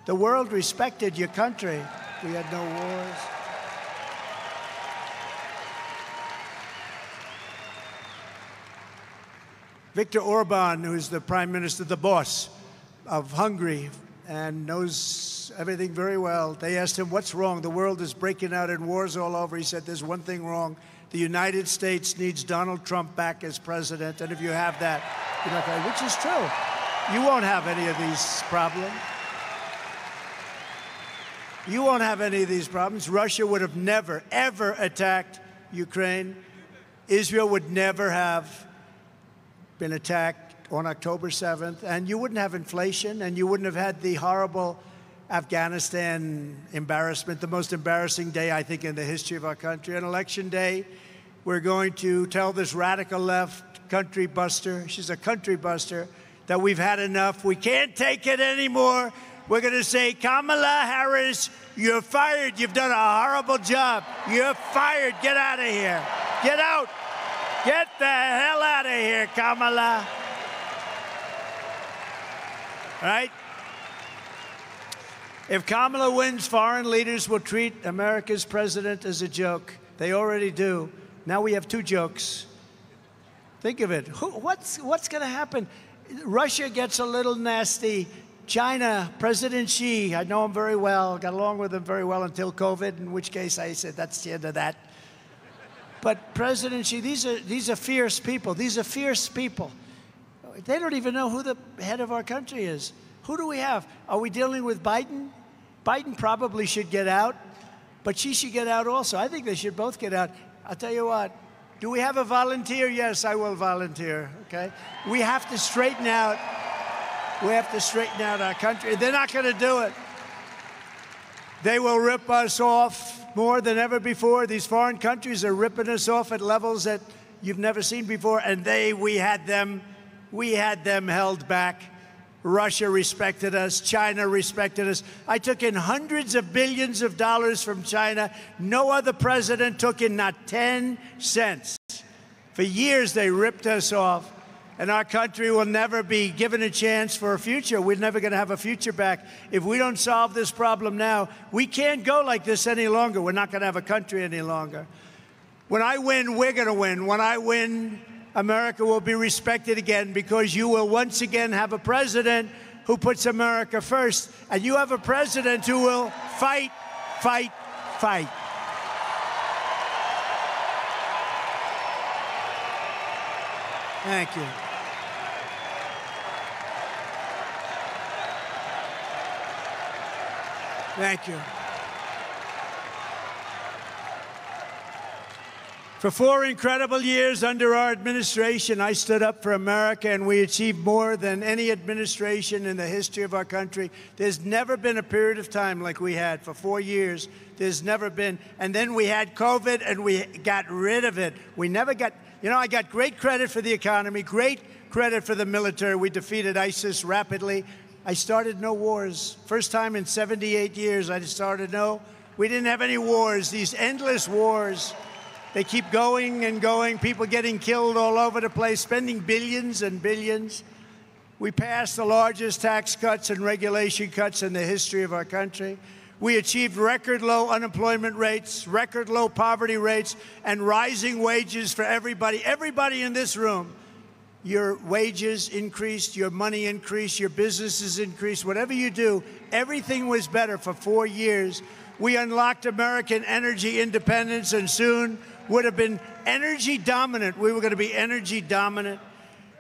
[SPEAKER 1] The world respected your country. We had no wars. Viktor Orban, who's the prime minister, the boss of Hungary, and knows everything very well. They asked him, what's wrong? The world is breaking out in wars all over. He said, there's one thing wrong. The United States needs Donald Trump back as president. And if you have that, you're not going to, which is true. You won't have any of these problems. You won't have any of these problems. Russia would have never, ever attacked Ukraine. Israel would never have been attacked on October 7th, and you wouldn't have inflation, and you wouldn't have had the horrible Afghanistan embarrassment, the most embarrassing day, I think, in the history of our country. On Election Day, we're going to tell this radical left country buster, she's a country buster, that we've had enough. We can't take it anymore. We're going to say, Kamala Harris, you're fired. You've done a horrible job. You're fired. Get out of here. Get out. Get the hell out of here, Kamala. Right? If Kamala wins, foreign leaders will treat America's president as a joke. They already do. Now we have 2 jokes. Think of it. What's going to happen? Russia gets a little nasty. China, President Xi, I know him very well, got along with him very well until COVID, in which case I said, that's the end of that. But President Xi, these are fierce people. These are fierce people. They don't even know who the head of our country is. Who do we have? Are we dealing with Biden? Biden probably should get out, but Xi should get out also. I think they should both get out. I'll tell you what, do we have a volunteer? Yes, I will volunteer, okay? We have to straighten out. We have to straighten out our country. They're not going to do it. They will rip us off more than ever before. These foreign countries are ripping us off at levels that you've never seen before, and we had them held back. Russia respected us. China respected us. I took in hundreds of billions of dollars from China. No other president took in not 10 cents. For years, they ripped us off. And our country will never be given a chance for a future. We're never going to have a future back. If we don't solve this problem now, we can't go like this any longer. We're not going to have a country any longer. When I win, we're going to win. When I win, America will be respected again, because you will once again have a president who puts America first. And you have a president who will fight, fight, fight. Thank you. Thank you. For 4 incredible years under our administration, I stood up for America, and we achieved more than any administration in the history of our country. There's never been a period of time like we had for 4 years. There's never been. And then we had COVID, and we got rid of it. We never got, you know, I got great credit for the economy, great credit for the military. We defeated ISIS rapidly. I started no wars. First time in 78 years I started we didn't have any wars, these endless wars. They keep going and going, people getting killed all over the place, spending billions and billions. We passed the largest tax cuts and regulation cuts in the history of our country. We achieved record low unemployment rates, record low poverty rates, and rising wages for everybody. Everybody in this room, your wages increased, your money increased, your businesses increased. Whatever you do, everything was better for 4 years. We unlocked American energy independence, and soon would have been energy dominant. We were going to be energy dominant.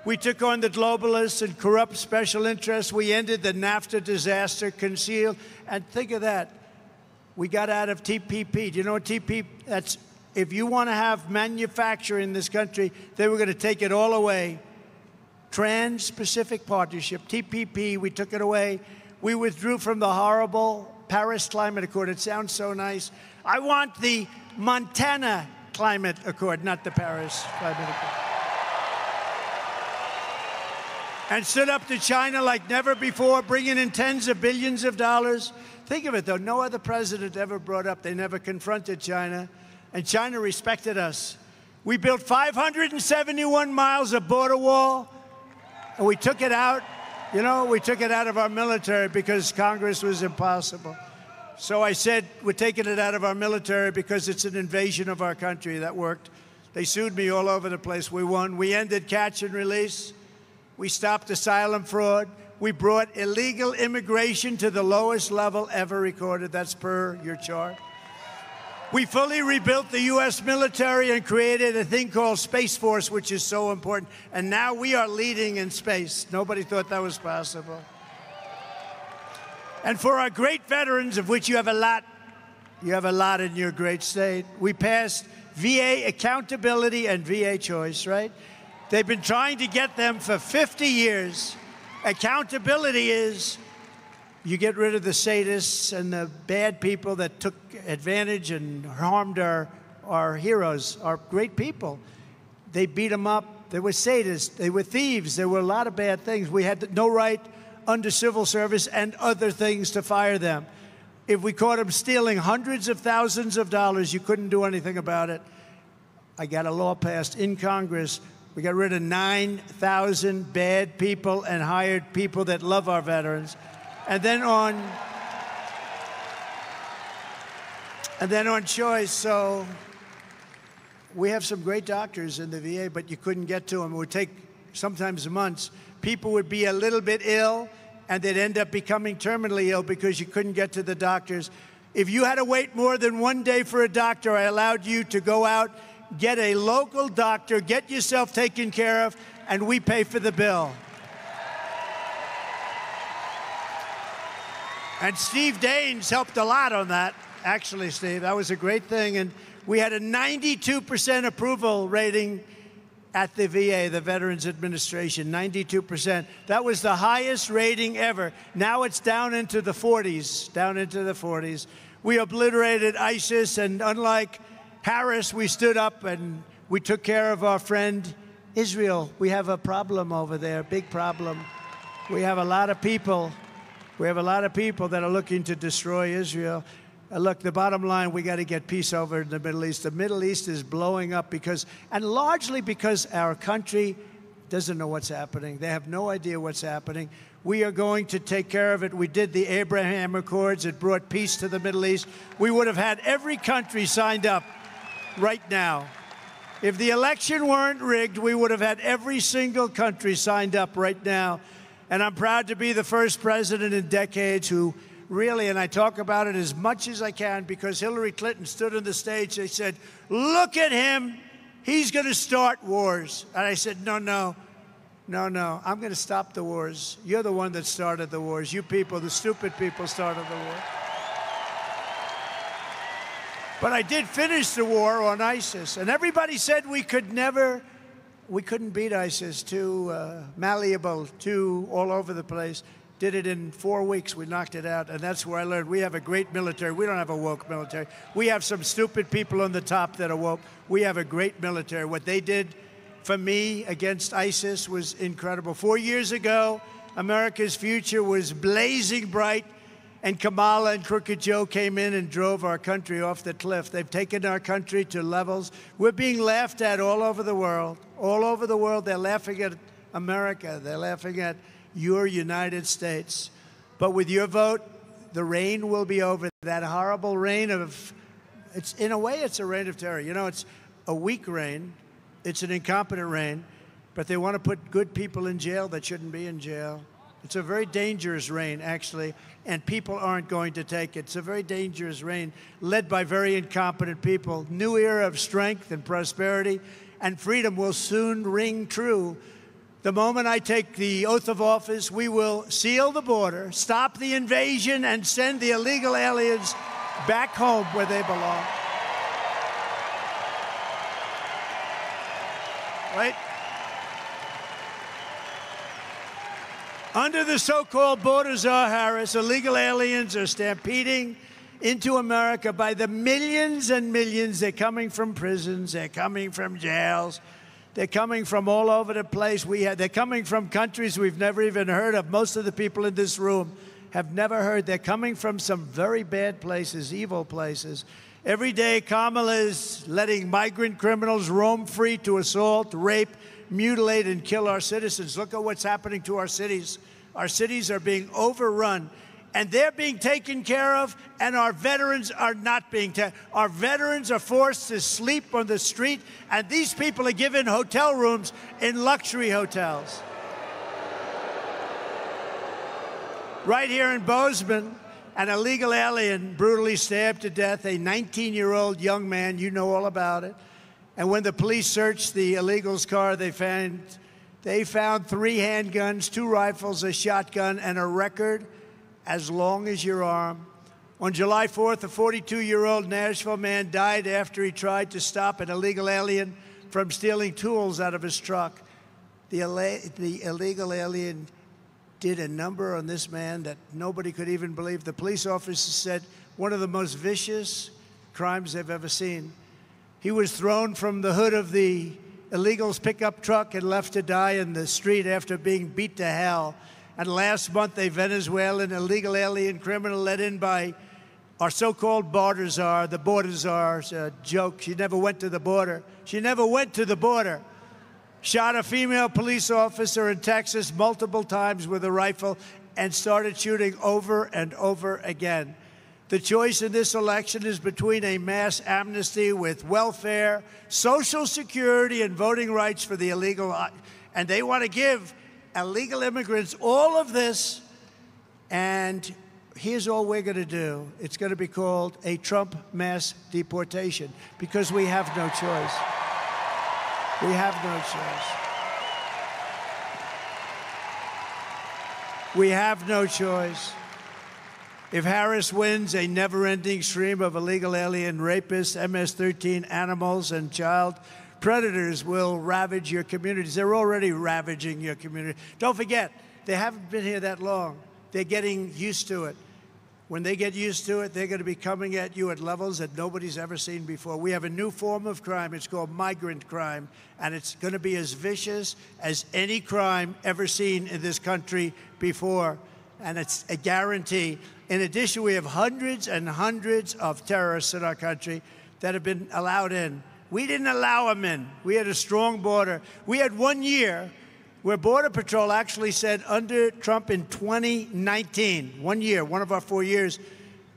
[SPEAKER 1] We took on the globalists and corrupt special interests. We ended the NAFTA disaster, concealed. And think of that. We got out of TPP. Do you know what TPP? That's if you want to have manufacturing in this country, they were going to take it all away. Trans-Pacific Partnership, TPP, we took it away. We withdrew from the horrible Paris Climate Accord. It sounds so nice. I want the Montana Climate Accord, not the Paris Climate Accord. And stood up to China like never before, bringing in tens of billions of dollars. Think of it, though. No other president ever brought up. They never confronted China. And China respected us. We built 571 miles of border wall, and we took it out. You know, we took it out of our military because Congress was impossible. So I said, we're taking it out of our military because it's an invasion of our country. That worked. They sued me all over the place. We won. We ended catch and release. We stopped asylum fraud. We brought illegal immigration to the lowest level ever recorded. That's per your chart. We fully rebuilt the U.S. military and created a thing called Space Force, which is so important. And now we are leading in space. Nobody thought that was possible. And for our great veterans, of which you have a lot in your great state, we passed VA accountability and VA choice, right? They've been trying to get them for 50 years. Accountability is you get rid of the sadists and the bad people that took advantage and harmed our heroes, our great people. They beat them up. They were sadists. They were thieves. There were a lot of bad things. We had no right under civil service and other things to fire them. If we caught them stealing hundreds of thousands of dollars, you couldn't do anything about it. I got a law passed in Congress. We got rid of 9,000 bad people and hired people that love our veterans. And then on choice, so we have some great doctors in the VA, but you couldn't get to them. It would take sometimes months. People would be a little bit ill, and they'd end up becoming terminally ill because you couldn't get to the doctors. If you had to wait more than 1 day for a doctor, I allowed you to go out, get a local doctor, get yourself taken care of, and we pay for the bill. And Steve Daines helped a lot on that. Actually, Steve, that was a great thing. And we had a 92% approval rating at the VA, the Veterans Administration, 92%. That was the highest rating ever. Now it's down into the 40s, down into the 40s. We obliterated ISIS, and unlike Harris, we stood up and we took care of our friend Israel. We have a problem over there, big problem. We have a lot of people. We have a lot of people that are looking to destroy Israel. Look, the bottom line, we got to get peace over in the Middle East. The Middle East is blowing up and largely because our country doesn't know what's happening. They have no idea what's happening. We are going to take care of it. We did the Abraham Accords. It brought peace to the Middle East. We would have had every country signed up right now. If the election weren't rigged, we would have had every single country signed up right now. And I'm proud to be the first president in decades who really, and I talk about it as much as I can because Hillary Clinton stood on the stage. They said, look at him. He's going to start wars. And I said, no. I'm going to stop the wars. You're the one that started the wars. You people, the stupid people, started the war. But I did finish the war on ISIS. And everybody said we couldn't beat ISIS, too malleable, too all over the place. Did it in 4 weeks. We knocked it out. And that's where I learned we have a great military. We don't have a woke military. We have some stupid people on the top that are woke. We have a great military. What they did for me against ISIS was incredible. 4 years ago, America's future was blazing bright, and Kamala and Crooked Joe came in and drove our country off the cliff. They've taken our country to levels. We're being laughed at all over the world. All over the world, they're laughing at America. They're laughing at your United States. But with your vote, the reign will be over. That horrible reign of, in a way, it's a reign of terror. You know, it's a weak reign. It's an incompetent reign. But they want to put good people in jail that shouldn't be in jail. It's a very dangerous reign, actually, and people aren't going to take it. It's a very dangerous reign led by very incompetent people. New era of strength and prosperity and freedom will soon ring true. The moment I take the oath of office, we will seal the border, stop the invasion, and send the illegal aliens back home where they belong. Right? Under the so-called border czar Harris, illegal aliens are stampeding into America by the millions and millions. They're coming from prisons. They're coming from jails. They're coming from all over the place. They're coming from countries we've never even heard of. Most of the people in this room have never heard. They're coming from some very bad places, evil places. Every day, Kamala is letting migrant criminals roam free to assault, rape, mutilate, and kill our citizens. Look at what's happening to our cities. Our cities are being overrun, and they're being taken care of, and our veterans are not being taken. Our veterans are forced to sleep on the street, and these people are given hotel rooms in luxury hotels. Right here in Bozeman, an illegal alien brutally stabbed to death a 19-year-old young man. You know all about it. And when the police searched the illegal's car, they found 3 handguns, 2 rifles, a shotgun, and a record as long as your arm. On July 4th, a 42-year-old Nashville man died after he tried to stop an illegal alien from stealing tools out of his truck. The illegal alien did a number on this man that nobody could even believe. The police officer said one of the most vicious crimes they've ever seen. He was thrown from the hood of the illegals' pickup truck and left to die in the street after being beat to hell. And last month, a Venezuelan illegal alien criminal let in by our so-called border czar. The border czar's a joke. She never went to the border. She never went to the border. Shot a female police officer in Texas multiple times with a rifle and started shooting over and over again. The choice in this election is between a mass amnesty with welfare, Social Security, and voting rights for the illegal. And they want to give illegal immigrants all of this. And here's all we're going to do. It's going to be called a Trump mass deportation because we have no choice. We have no choice. We have no choice. If Harris wins, a never-ending stream of illegal alien rapists, MS-13 animals, and child predators will ravage your communities. They're already ravaging your community. Don't forget, they haven't been here that long. They're getting used to it. When they get used to it, they're going to be coming at you at levels that nobody's ever seen before. We have a new form of crime. It's called migrant crime, and it's going to be as vicious as any crime ever seen in this country before, and it's a guarantee. In addition, we have hundreds and hundreds of terrorists in our country that have been allowed in. We didn't allow them in. We had a strong border. We had 1 year where Border Patrol actually said under Trump in 2019, 1 year, one of our 4 years,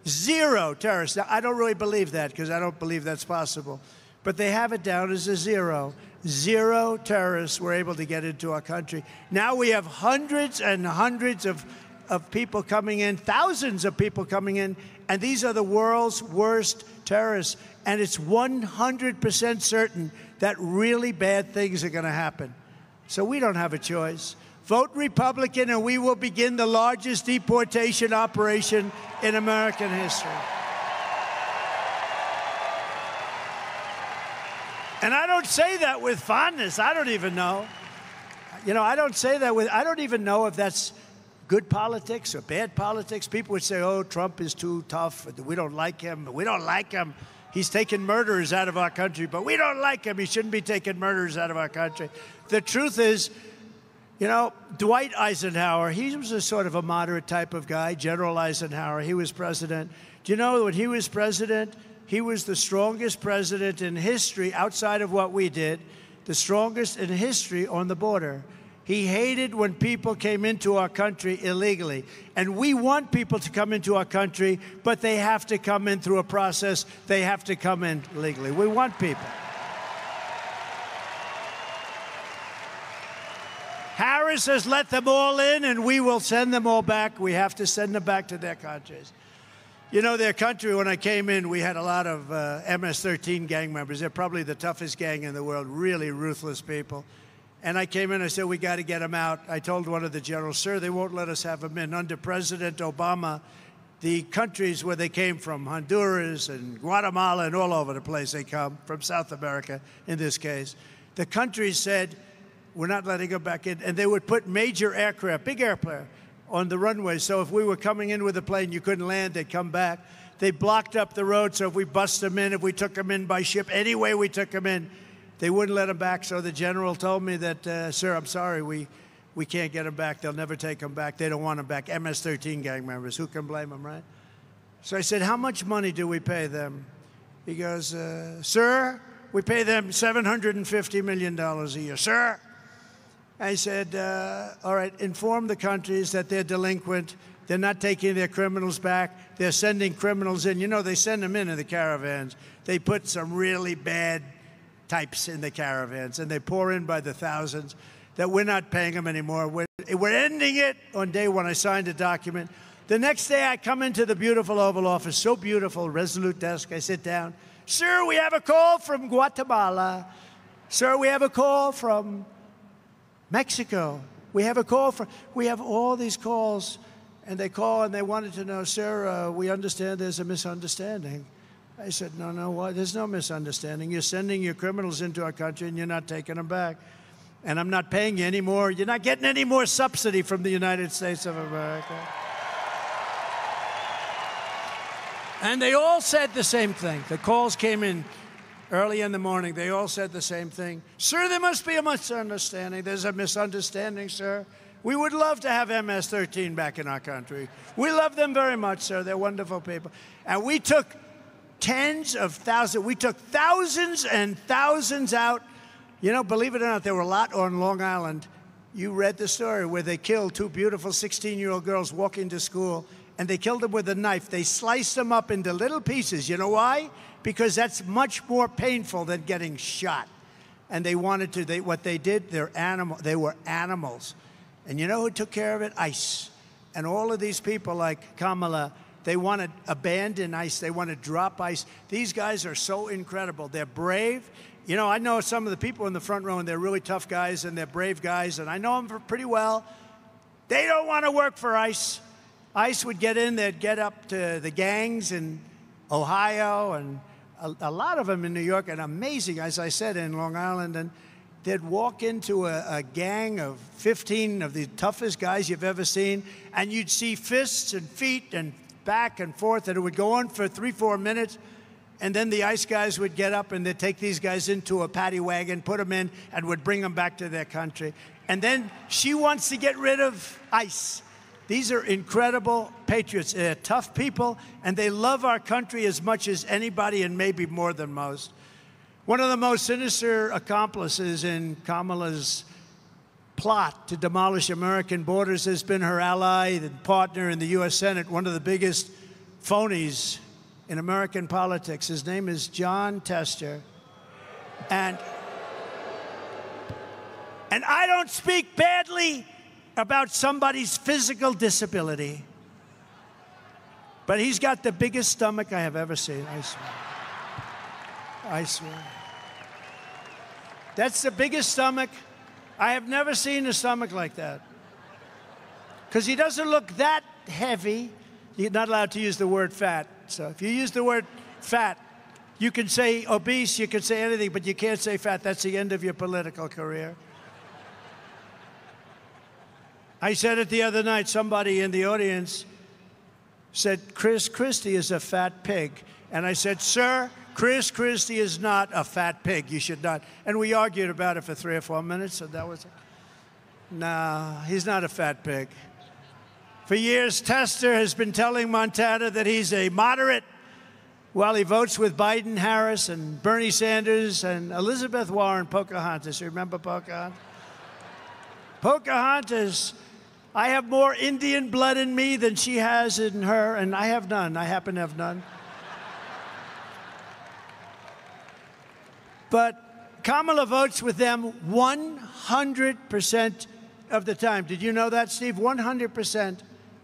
[SPEAKER 1] 0 terrorists. Now, I don't really believe that because I don't believe that's possible. But they have it down as a 0. 0 terrorists were able to get into our country. Now we have hundreds and hundreds of people coming in, thousands of people coming in, and these are the world's worst terrorists. And it's 100% certain that really bad things are going to happen. So we don't have a choice. Vote Republican, and we will begin the largest deportation operation in American history. And I don't say that with fondness. I don't even know. You know, I don't say that with, I don't even know if that's good politics or bad politics. People would say, oh, Trump is too tough. We don't like him. We don't like him. He's taking murderers out of our country, but we don't like him. He shouldn't be taking murderers out of our country. The truth is, you know, Dwight Eisenhower, he was a sort of a moderate type of guy. General Eisenhower, he was president. Do you know when he was president, he was the strongest president in history outside of what we did, the strongest in history on the border. He hated when people came into our country illegally. And we want people to come into our country, but they have to come in through a process. They have to come in legally. We want people. Harris has let them all in, and we will send them all back. We have to send them back to their countries. You know, their country, when I came in, we had a lot of MS-13 gang members. They're probably the toughest gang in the world, really ruthless people. And I came in, I said, we got to get them out. I told one of the generals, sir, they won't let us have them in. Under President Obama, the countries where they came from, Honduras and Guatemala and all over the place they come, from South America in this case, the countries said, we're not letting them back in. And they would put major aircraft, big airplane, on the runway. So if we were coming in with a plane, you couldn't land, they'd come back. They blocked up the road, so if we bust them in, if we took them in by ship, any way we took them in, they wouldn't let them back. So the general told me that, sir, I'm sorry, we can't get them back. They'll never take them back. They don't want them back. MS-13 gang members. Who can blame them, right? So I said, how much money do we pay them? He goes, sir, we pay them $750 million a year. Sir? I said, all right, inform the countries that they're delinquent. They're not taking their criminals back. They're sending criminals in. You know, they send them in the caravans. They put some really bad types in the caravans, and they pour in by the thousands, that we're not paying them anymore. We're ending it on day one. I signed a document. The next day, I come into the beautiful Oval Office, so beautiful, resolute desk. I sit down. Sir, we have a call from Guatemala. Sir, we have a call from Mexico. We have a call from, we have all these calls, and they call and they wanted to know, sir, we understand there's a misunderstanding. I said, no, why? There's no misunderstanding. You're sending your criminals into our country and you're not taking them back. And I'm not paying you any more. You're not getting any more subsidy from the United States of America. And they all said the same thing. The calls came in early in the morning. They all said the same thing. Sir, there must be a misunderstanding. There's a misunderstanding, sir. We would love to have MS-13 back in our country. We love them very much, sir. They're wonderful people. And we took tens of thousands. We took thousands and thousands out. You know, believe it or not, there were a lot on Long Island. You read the story where they killed two beautiful 16-year-old girls walking to school, and they killed them with a knife. They sliced them up into little pieces. You know why? Because that's much more painful than getting shot. And they wanted to, what they did, they were animals. And you know who took care of it? ICE. And all of these people like Kamala, they want to abandon ICE. They want to drop ICE. These guys are so incredible. They're brave. You know, I know some of the people in the front row, and they're really tough guys, and they're brave guys, and I know them pretty well. They don't want to work for ICE. ICE would get in, they'd get up to the gangs in Ohio, and a lot of them in New York, and amazing, as I said, in Long Island, and they'd walk into a gang of 15 of the toughest guys you've ever seen, and you'd see fists and feet and back and forth, and it would go on for 3-4 minutes. And then the ICE guys would get up and they'd take these guys into a paddy wagon, put them in, and would bring them back to their country. And then she wants to get rid of ICE. These are incredible patriots. They're tough people, and they love our country as much as anybody, and maybe more than most. One of the most sinister accomplices in Kamala's plot to demolish American borders has been her ally and partner in the U.S. Senate, one of the biggest phonies in American politics. His name is John Tester. And I don't speak badly about somebody's physical disability, but he's got the biggest stomach I have ever seen, I swear. I swear. That's the biggest stomach. I have never seen a stomach like that. Because he doesn't look that heavy. You're not allowed to use the word fat. So if you use the word fat, You can say obese, you can say anything, but you can't say fat. That's the end of your political career. I said it the other night. Somebody in the audience said, Chris Christie is a fat pig. And I said, sir, Chris Christie is not a fat pig. You should not. And we argued about it for 3 or 4 minutes, and that was it. No, he's not a fat pig. For years, Tester has been telling Montana that he's a moderate while he votes with Biden, Harris, and Bernie Sanders, and Elizabeth Warren, Pocahontas. You remember Pocahontas? Pocahontas, I have more Indian blood in me than she has in her, and I have none. I happen to have none. But Kamala votes with them 100% of the time. Did you know that, Steve? 100%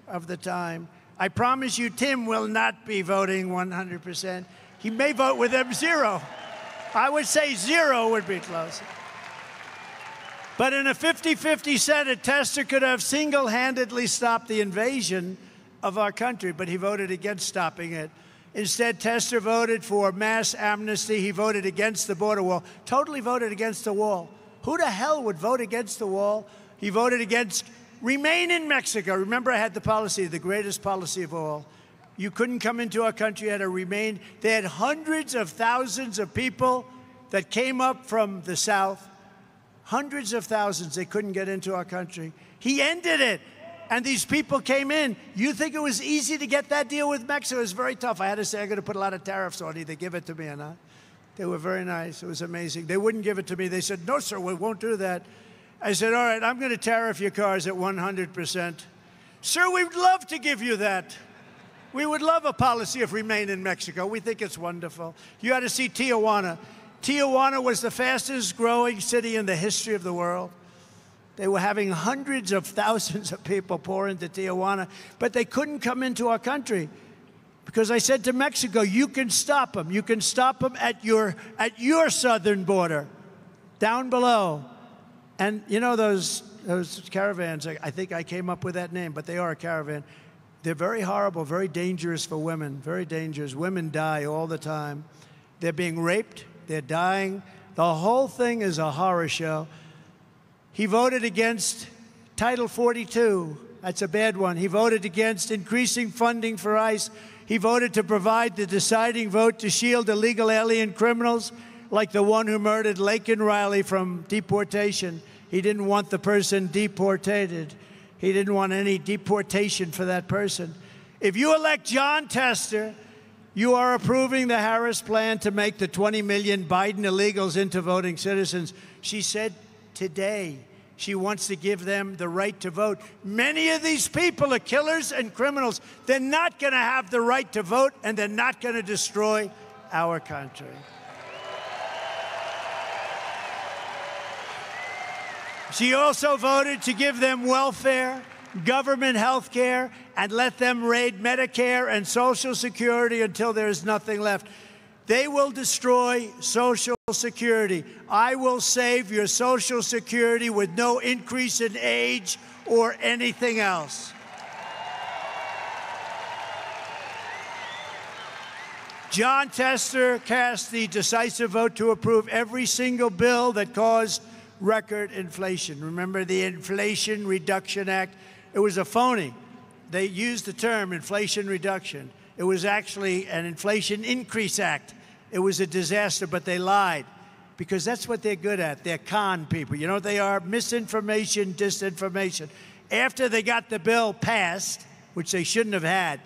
[SPEAKER 1] of the time. I promise you, Tim will not be voting 100%. He may vote with them 0. I would say 0 would be close. But in a 50-50 Senate, Tester could have single-handedly stopped the invasion of our country, but he voted against stopping it. Instead, Tester voted for mass amnesty. He voted against the border wall, totally voted against the wall. Who the hell would vote against the wall? He voted against remain in Mexico. Remember, I had the policy, the greatest policy of all. You couldn't come into our country, you had to remain. They had hundreds of thousands of people that came up from the South. Hundreds of thousands, they couldn't get into our country. He ended it, and these people came in. You think it was easy to get that deal with Mexico? It was very tough. I had to say, I'm going to put a lot of tariffs on either give it to me or not. They were very nice. It was amazing. They wouldn't give it to me. They said, no, sir, we won't do that. I said, all right, I'm going to tariff your cars at 100%. Sir, we'd love to give you that. We would love a policy of remain in Mexico. We think it's wonderful. You had to see Tijuana. Tijuana was the fastest growing city in the history of the world. They were having hundreds of thousands of people pour into Tijuana, but they couldn't come into our country because I said to Mexico, you can stop them. You can stop them at your southern border, down below. And you know those caravans, I think I came up with that name, but they are a caravan. They're very horrible, very dangerous for women, very dangerous. Women die all the time. They're being raped, they're dying. The whole thing is a horror show. He voted against Title 42. That's a bad one. He voted against increasing funding for ICE. He voted to provide the deciding vote to shield illegal alien criminals like the one who murdered Laken Riley from deportation. He didn't want the person deported. He didn't want any deportation for that person. If you elect John Tester, you are approving the Harris plan to make the 20 million Biden illegals into voting citizens. She said today she wants to give them the right to vote. Many of these people are killers and criminals. They're not going to have the right to vote, and they're not going to destroy our country. She also voted to give them welfare, government health care, and let them raid Medicare and Social Security until there is nothing left. They will destroy Social Security. I will save your Social Security with no increase in age or anything else. John Tester cast the decisive vote to approve every single bill that caused record inflation. Remember the Inflation Reduction Act? It was a phony. They used the term inflation reduction. It was actually an Inflation Increase Act. It was a disaster, but they lied because that's what they're good at. They're con people. You know what they are? Misinformation, disinformation. After they got the bill passed, which they shouldn't have had,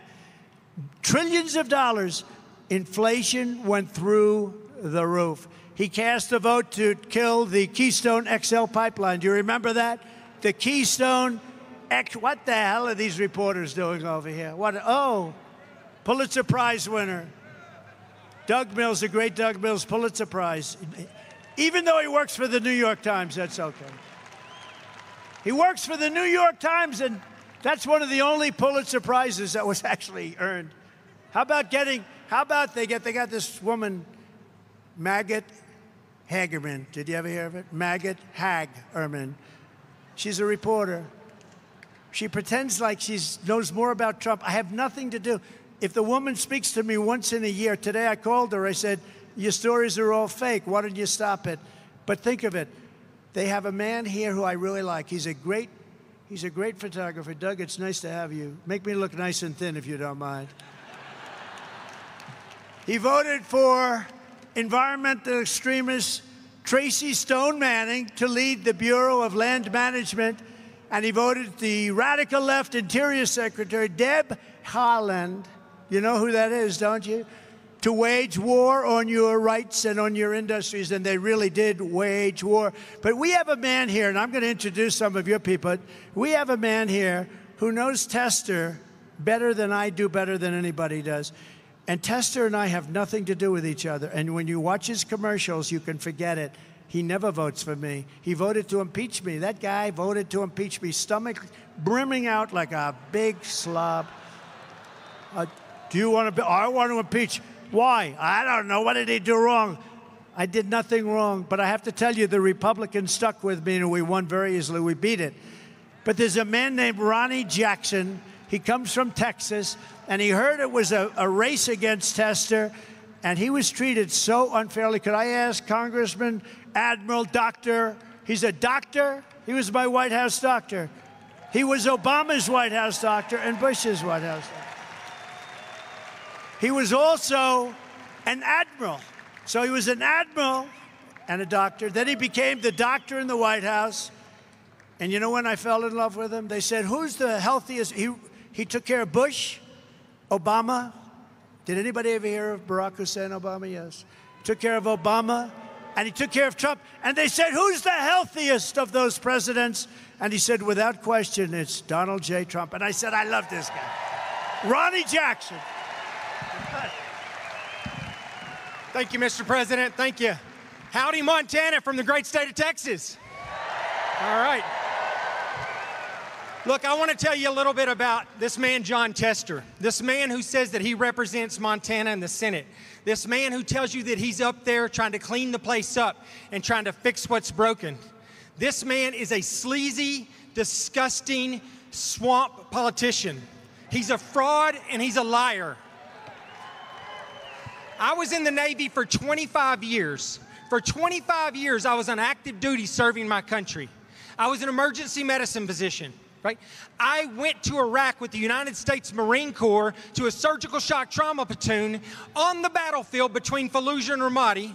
[SPEAKER 1] trillions of dollars, inflation went through the roof. He cast a vote to kill the Keystone XL pipeline. Do you remember that? The Keystone X. What the hell are these reporters doing over here? What? Oh, Pulitzer Prize winner. Doug Mills, the great Doug Mills, Pulitzer Prize. Even though he works for the New York Times, that's okay. He works for the New York Times, and that's one of the only Pulitzer Prizes that was actually earned. How about they got this woman, Maggot Hagerman. Did you ever hear of it? Maggot Hagerman. She's a reporter. She pretends like she knows more about Trump. I have nothing to do. If the woman speaks to me once in a year, today I called her, I said, Your stories are all fake. Why don't you stop it? But think of it. They have a man here who I really like. He's a great photographer. Doug, it's nice to have you. Make me look nice and thin if you don't mind. He voted for environmental extremist Tracy Stone Manning to lead the Bureau of Land Management, and he voted the radical left Interior Secretary, Deb Haaland, you know who that is, don't you? To wage war on your rights and on your industries, and they really did wage war. But we have a man here, and I'm going to introduce some of your people. We have a man here who knows Tester better than I do, better than anybody does. And Tester and I have nothing to do with each other. And when you watch his commercials, you can forget it. He never votes for me. He voted to impeach me. That guy voted to impeach me, stomach brimming out like a big slob. Do you want to? I want to impeach. Why? I don't know. What did he do wrong? I did nothing wrong. But I have to tell you, the Republicans stuck with me, and we won very easily. We beat it. But there's a man named Ronnie Jackson. He comes from Texas, and he heard it was a race against Tester, and he was treated so unfairly. Could I ask Congressman, Admiral, Doctor? He's a doctor. He was my White House doctor. He was Obama's White House doctor and Bush's White House doctor. He was also an admiral. So he was an admiral and a doctor. Then he became the doctor in the White House. And you know when I fell in love with him? They said, who's the healthiest? He took care of Bush, Obama. Did anybody ever hear of Barack Hussein Obama? Yes. Took care of Obama, and he took care of Trump. And they said, who's the healthiest of those presidents? And he said, without question, it's Donald J. Trump. And I said, I love this guy. Ronnie Jackson.
[SPEAKER 13] Thank you, Mr. President. Thank you. Howdy, Montana, from the great state of Texas. All right. Look, I want to tell you a little bit about this man, John Tester, this man who says that he represents Montana in the Senate, this man who tells you that he's up there trying to clean the place up and trying to fix what's broken. This man is a sleazy, disgusting, swamp politician. He's a fraud and he's a liar. I was in the Navy for 25 years. For 25 years, I was on active duty serving my country. I was an emergency medicine physician, right? I went to Iraq with the United States Marine Corps to a surgical shock trauma platoon on the battlefield between Fallujah and Ramadi.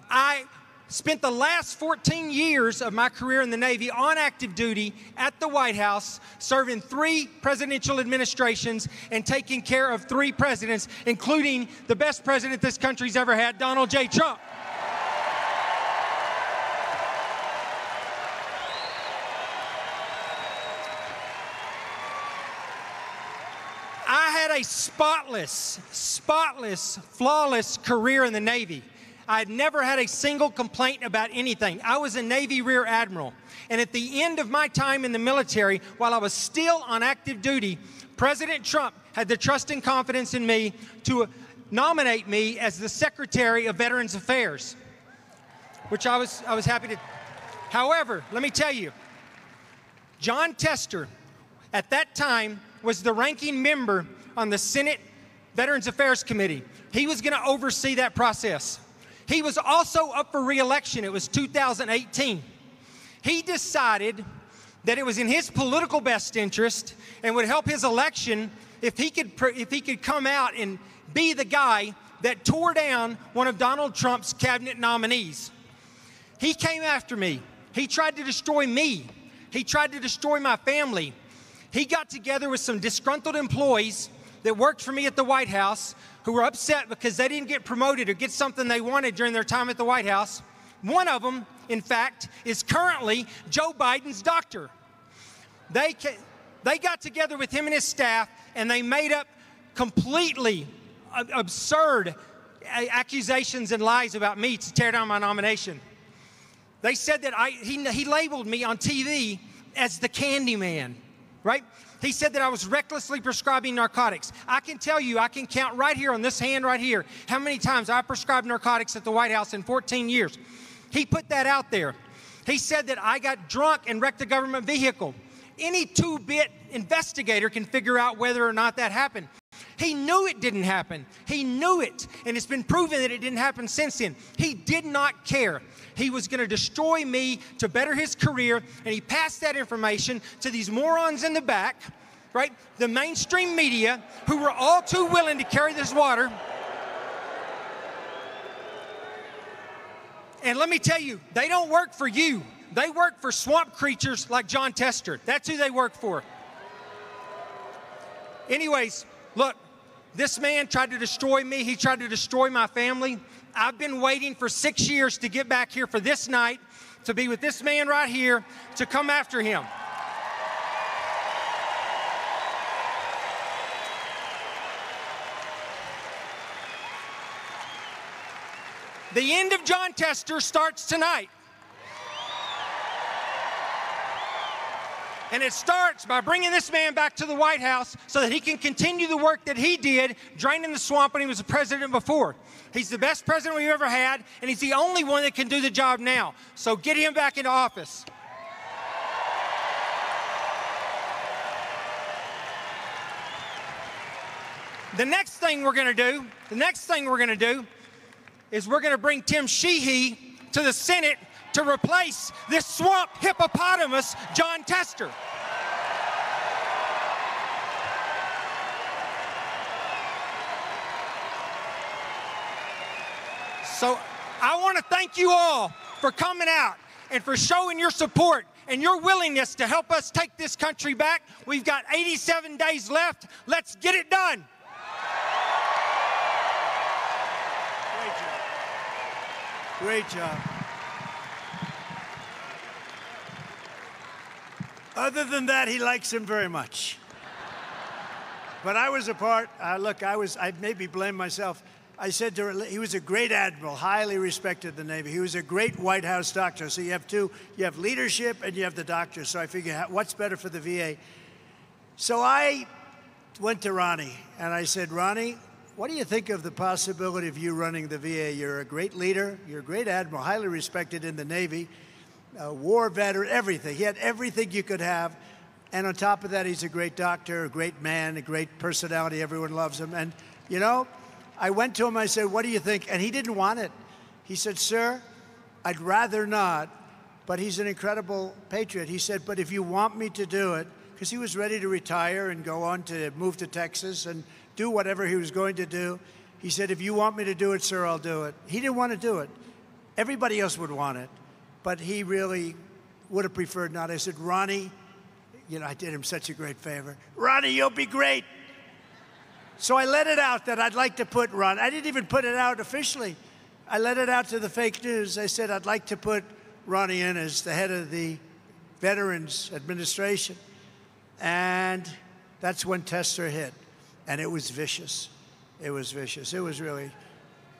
[SPEAKER 13] I spent the last 14 years of my career in the Navy on active duty at the White House, serving 3 presidential administrations and taking care of 3 presidents, including the best president this country's ever had, Donald J. Trump. I had a spotless, flawless career in the Navy. I had never had a single complaint about anything. I was a Navy Rear Admiral. And at the end of my time in the military, while I was still on active duty, President Trump had the trust and confidence in me to nominate me as the Secretary of Veterans Affairs, which I was happy to. However, let me tell you, John Tester, at that time, was the ranking member on the Senate Veterans Affairs Committee. He was going to oversee that process. He was also up for re-election. It was 2018. He decided that it was in his political best interest and would help his election if he could come out and be the guy that tore down one of Donald Trump's cabinet nominees. He came after me. He tried to destroy me. He tried to destroy my family. He got together with some disgruntled employees that worked for me at the White House who were upset because they didn't get promoted or get something they wanted during their time at the White House. One of them, in fact, is currently Joe Biden's doctor. They got together with him and his staff, and they made up completely absurd accusations and lies about me to tear down my nomination. They said that he labeled me on TV as the Candy Man, right? He said that I was recklessly prescribing narcotics. I can tell you, I can count right here on this hand right here how many times I prescribed narcotics at the White House in 14 years. He put that out there. He said that I got drunk and wrecked a government vehicle. Any 2-bit investigator can figure out whether or not that happened. He knew it didn't happen. He knew it. And it's been proven that it didn't happen since then. He did not care. He was going to destroy me to better his career, and he passed that information to these morons in the back, right? The mainstream media, who were all too willing to carry this water. And let me tell you, they don't work for you. They work for swamp creatures like John Tester. That's who they work for. Anyways, look, this man tried to destroy me. He tried to destroy my family. I've been waiting for 6 years to get back here for this night, to be with this man right here, to come after him. The end of John Tester starts tonight. And it starts by bringing this man back to the White House so that he can continue the work that he did draining the swamp when he was the president before. He's the best president we've ever had, and he's the only one that can do the job now. So get him back into office. The next thing we're going to do is we're going to bring Tim Sheehy to the Senate to replace this swamp hippopotamus, John Tester. So I want to thank you all for coming out and for showing your support and your willingness to help us take this country back. We've got 87 days left. Let's get it done.
[SPEAKER 1] Great job. Other than that, he likes him very much. But I was a part, look, I maybe blame myself. I said to her, he was a great admiral, highly respected in the Navy. He was a great White House doctor. So you have two, you have leadership and you have the doctor. So I figured, what's better for the VA? So I went to Ronnie and I said, Ronnie, what do you think of the possibility of you running the VA? You're a great leader, you're a great admiral, highly respected in the Navy, war veteran, everything. He had everything you could have. And on top of that, he's a great doctor, a great man, a great personality. Everyone loves him. And, you know, I went to him, I said, what do you think? And he didn't want it. He said, sir, I'd rather not, but he's an incredible patriot. He said, but if you want me to do it, because he was ready to retire and go on to move to Texas and do whatever he was going to do. He said, if you want me to do it, sir, I'll do it. He didn't want to do it. Everybody else would want it, but he really would have preferred not. I said, Ronnie, you know, I did him such a great favor. Ronnie, you'll be great. So I let it out that I'd like to put Ron. I didn't even put it out officially. I let it out to the fake news. I said, I'd like to put Ronnie in as the head of the Veterans Administration. And that's when Tester hit. And it was vicious. It was vicious. It was really.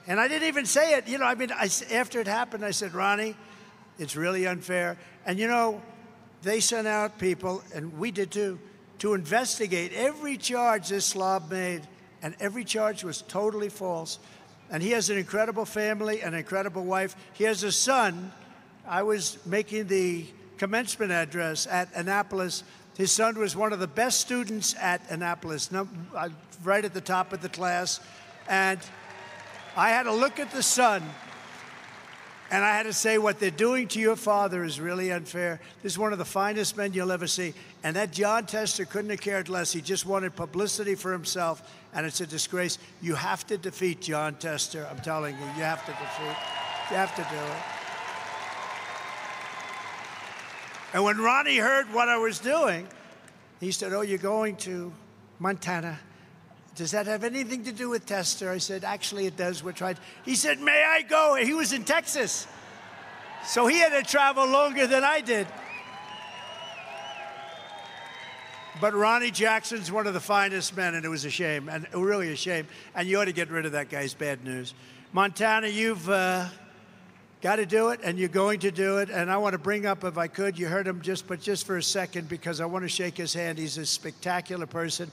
[SPEAKER 1] And I didn't even say it. You know, I mean, after it happened, I said, Ronnie, it's really unfair. And, you know, they sent out people, and we did too, to investigate every charge this slob made. And every charge was totally false. And he has an incredible family, an incredible wife. He has a son. I was making the commencement address at Annapolis. His son was one of the best students at Annapolis, right at the top of the class. And I had to look at the son, and I had to say, what they're doing to your father is really unfair. This is one of the finest men you'll ever see. And that John Tester couldn't have cared less. He just wanted publicity for himself, and it's a disgrace. You have to defeat John Tester. I'm telling you, you have to defeat. You have to do it. And when Ronnie heard what I was doing, he said, oh, you're going to Montana. Does that have anything to do with Tester? I said, actually, it does. We're trying. He said, may I go? He was in Texas. So he had to travel longer than I did. But Ronnie Jackson's one of the finest men, and it was a shame, and really a shame. And you ought to get rid of that guy's bad news. Montana, you've got to do it, and you're going to do it. And I want to bring up, if I could, you heard him just for a second, because I want to shake his hand. He's a spectacular person.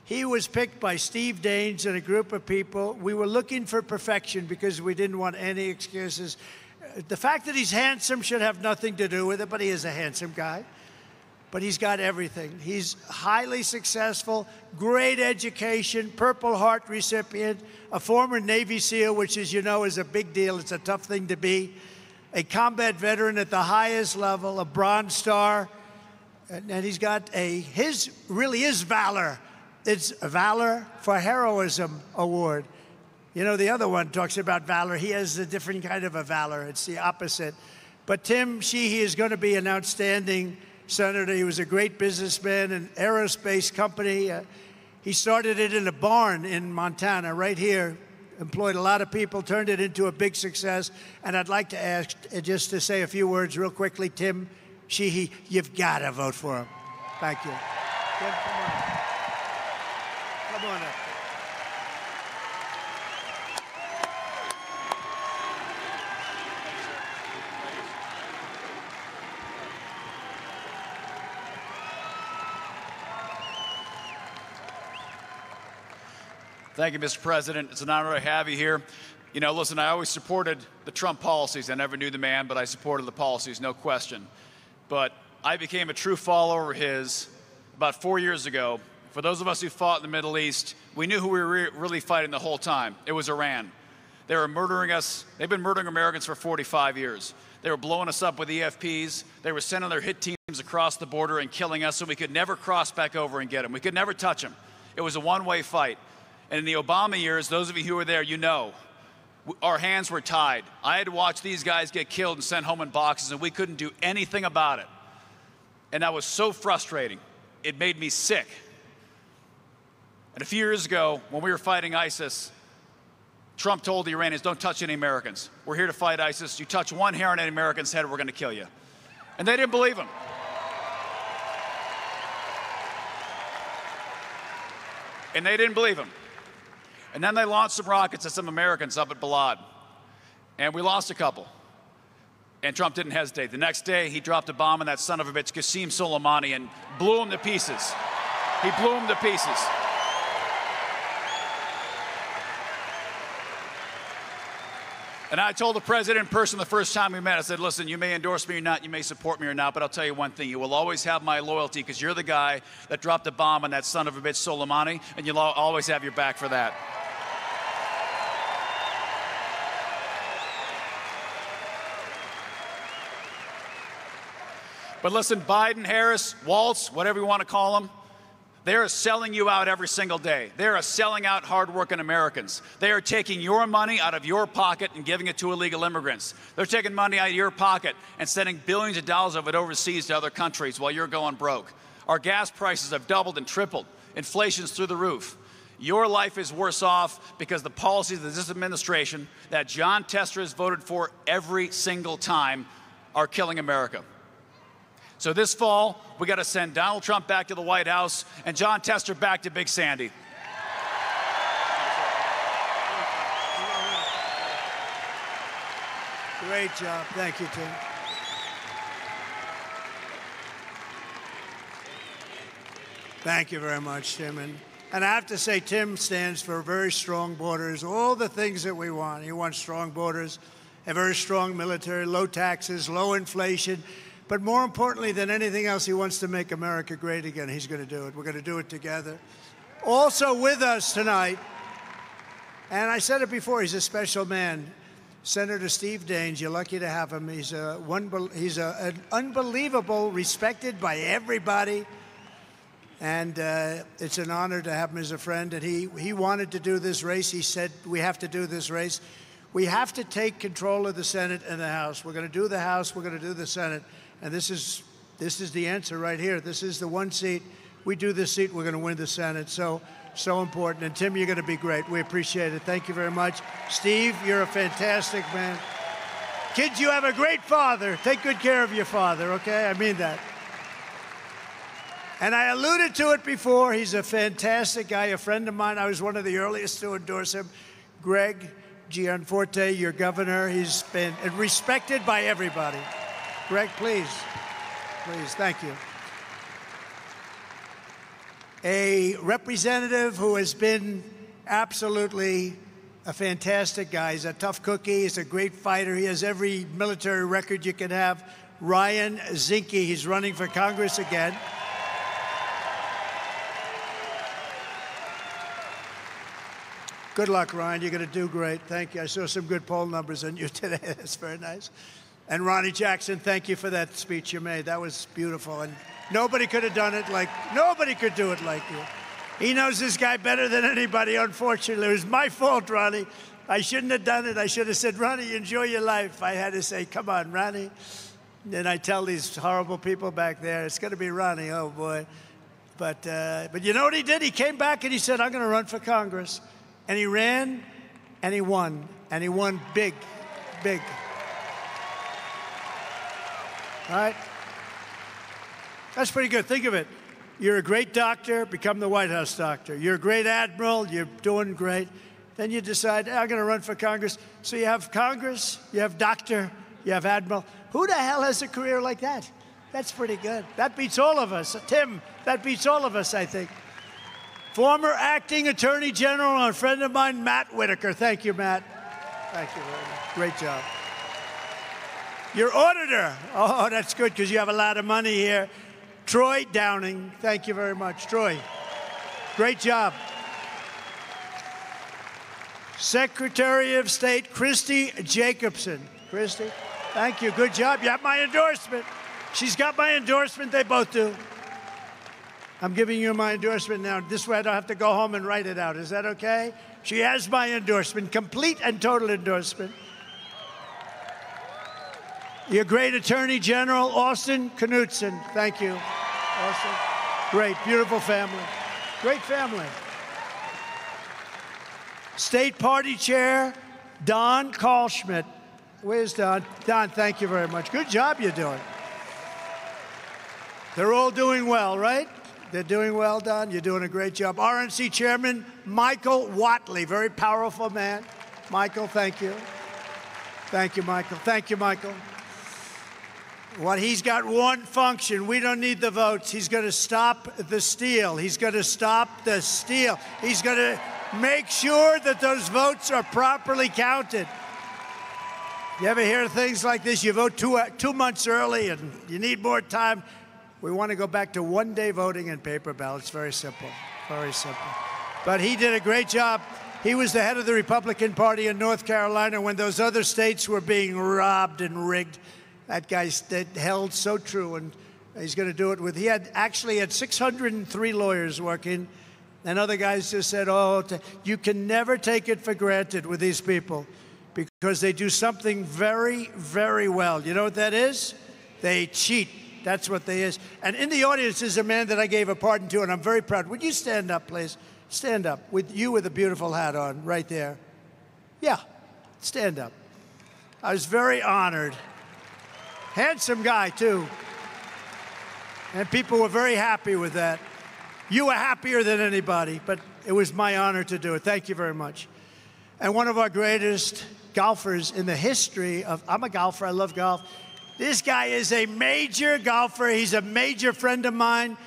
[SPEAKER 1] He was picked by Steve Daines and a group of people. We were looking for perfection because we didn't want any excuses. The fact that he's handsome should have nothing to do with it, but he is a handsome guy. but he's got everything. He's highly successful, great education, Purple Heart recipient, a former Navy SEAL, which, as you know, is a big deal. It's a tough thing to be. A combat veteran at the highest level, a Bronze Star, and he's got his really is valor. It's a Valor for Heroism Award. You know, the other one talks about valor. He has a different kind of a valor. It's the opposite. But Tim Sheehy is going to be an outstanding senator. He was a great businessman, an aerospace company. He started it in a barn in Montana, right here, employed a lot of people, turned it into a big success. And I'd like to ask, just to say a few words real quickly, Tim Sheehy, you've got to vote for him. Thank you. Tim, come on. Come on up.
[SPEAKER 14] Thank you, Mr. President. It's an honor to have you here. You know, listen, I always supported the Trump policies. I never knew the man, but I supported the policies, no question. But I became a true follower of his about 4 years ago. For those of us who fought in the Middle East, we knew who we were really fighting the whole time. It was Iran. They were murdering us. They've been murdering Americans for 45 years. They were blowing us up with EFPs. They were sending their hit teams across the border and killing us so we could never cross back over and get them. We could never touch them. It was a one-way fight. And in the Obama years, those of you who were there, you know, our hands were tied. I had to watch these guys get killed and sent home in boxes, and we couldn't do anything about it. And that was so frustrating. It made me sick. And a few years ago, when we were fighting ISIS, Trump told the Iranians, don't touch any Americans. We're here to fight ISIS. You touch one hair on any American's head, we're going to kill you. And they didn't believe him. And they didn't believe him. And then they launched some rockets at some Americans up at Balad. And we lost a couple. And Trump didn't hesitate. The next day, he dropped a bomb on that son of a bitch, Qasem Soleimani, and blew him to pieces. He blew him to pieces. And I told the president in person the first time we met, I said, listen, you may endorse me or not, you may support me or not, but I'll tell you one thing, you will always have my loyalty because you're the guy that dropped the bomb on that son of a bitch Soleimani, and you'll always have your back for that. But listen, Biden, Harris, Waltz, whatever you want to call them, they are selling you out every single day. They are selling out hardworking Americans. They are taking your money out of your pocket and giving it to illegal immigrants. They're taking money out of your pocket and sending billions of dollars of it overseas to other countries while you're going broke. Our gas prices have doubled and tripled. Inflation's through the roof. Your life is worse off because the policies of this administration that John Tester has voted for every single time are killing America. So this fall, we got to send Donald Trump back to the White House and John Tester back to Big Sandy.
[SPEAKER 1] Great job. Thank you, Tim. Thank you very much, Tim. And I have to say, Tim stands for very strong borders, all the things that we want. He wants strong borders, a very strong military, low taxes, low inflation. But more importantly than anything else, he wants to make America great again. He's going to do it. We're going to do it together. Also with us tonight, and I said it before, he's a special man, Senator Steve Daines. You're lucky to have him. He's an unbelievable, respected by everybody. And it's an honor to have him as a friend. And he wanted to do this race. He said, we have to do this race. We have to take control of the Senate and the House. We're going to do the House. We're going to do the Senate. And this is the answer right here. This is the one seat. We do this seat, we're going to win the Senate. So important. And Tim, you're going to be great. We appreciate it. Thank you very much. Steve, you're a fantastic man. Kids, you have a great father. Take good care of your father, okay? I mean that. And I alluded to it before. He's a fantastic guy, a friend of mine. I was one of the earliest to endorse him. Greg Gianforte, your governor. He's been respected by everybody. Greg, please. Please, thank you. A representative who has been absolutely a fantastic guy. He's a tough cookie. He's a great fighter. He has every military record you can have. Ryan Zinke. He's running for Congress again. Good luck, Ryan. You're going to do great. Thank you. I saw some good poll numbers on you today. That's very nice. And Ronnie Jackson, thank you for that speech you made. That was beautiful. And nobody could have done it like, nobody could do it like you. He knows this guy better than anybody, unfortunately. It was my fault, Ronnie. I shouldn't have done it. I should have said, Ronnie, enjoy your life. I had to say, come on, Ronnie. And I tell these horrible people back there, it's going to be Ronnie, oh boy. But you know what he did? He came back and he said, I'm going to run for Congress. And he ran, and he won. And he won big, big. All right? That's pretty good. Think of it. You're a great doctor, become the White House doctor. You're a great admiral, you're doing great. Then you decide, I'm going to run for Congress. So you have Congress, you have doctor, you have admiral. Who the hell has a career like that? That's pretty good. That beats all of us. Tim, that beats all of us, I think. Former acting attorney general and a friend of mine, Matt Whitaker. Thank you, Matt. Thank you very much. Great job. Your auditor. Oh, that's good because you have a lot of money here. Troy Downing. Thank you very much, Troy. Great job. Secretary of State, Christy Jacobson. Christy, thank you. Good job. You have my endorsement. She's got my endorsement. They both do. I'm giving you my endorsement now. This way I don't have to go home and write it out. Is that okay? She has my endorsement, complete and total endorsement. Your great Attorney General, Austin Knudsen. Thank you, Austin. Great, beautiful family. Great family. State Party Chair, Don Karlschmidt. Where's Don? Don, thank you very much. Good job you're doing. They're all doing well, right? They're doing well, Don. You're doing a great job. RNC Chairman Michael Whatley, very powerful man. Michael, thank you. Thank you, Michael. Thank you, Michael. He's got one function. We don't need the votes. He's going to stop the steal. He's going to stop the steal. He's going to make sure that those votes are properly counted. You ever hear things like this? You vote two months early and you need more time. We want to go back to one-day voting and paper ballots. Very simple. Very simple. But he did a great job. He was the head of the Republican Party in North Carolina when those other states were being robbed and rigged. That guy held so true, and he's going to do it with. He actually had 603 lawyers working, and other guys just said, oh, you can never take it for granted with these people because they do something very, very well. You know what that is? They cheat. That's what they is. And in the audience is a man that I gave a pardon to, and I'm very proud. Would you stand up, please? Stand up. With you with a beautiful hat on, right there. Yeah, stand up. I was very honored. Handsome guy, too. And people were very happy with that. You were happier than anybody, but it was my honor to do it. Thank you very much. And one of our greatest golfers in the history of, I'm a golfer, I love golf. This guy is a major golfer. He's a major friend of mine,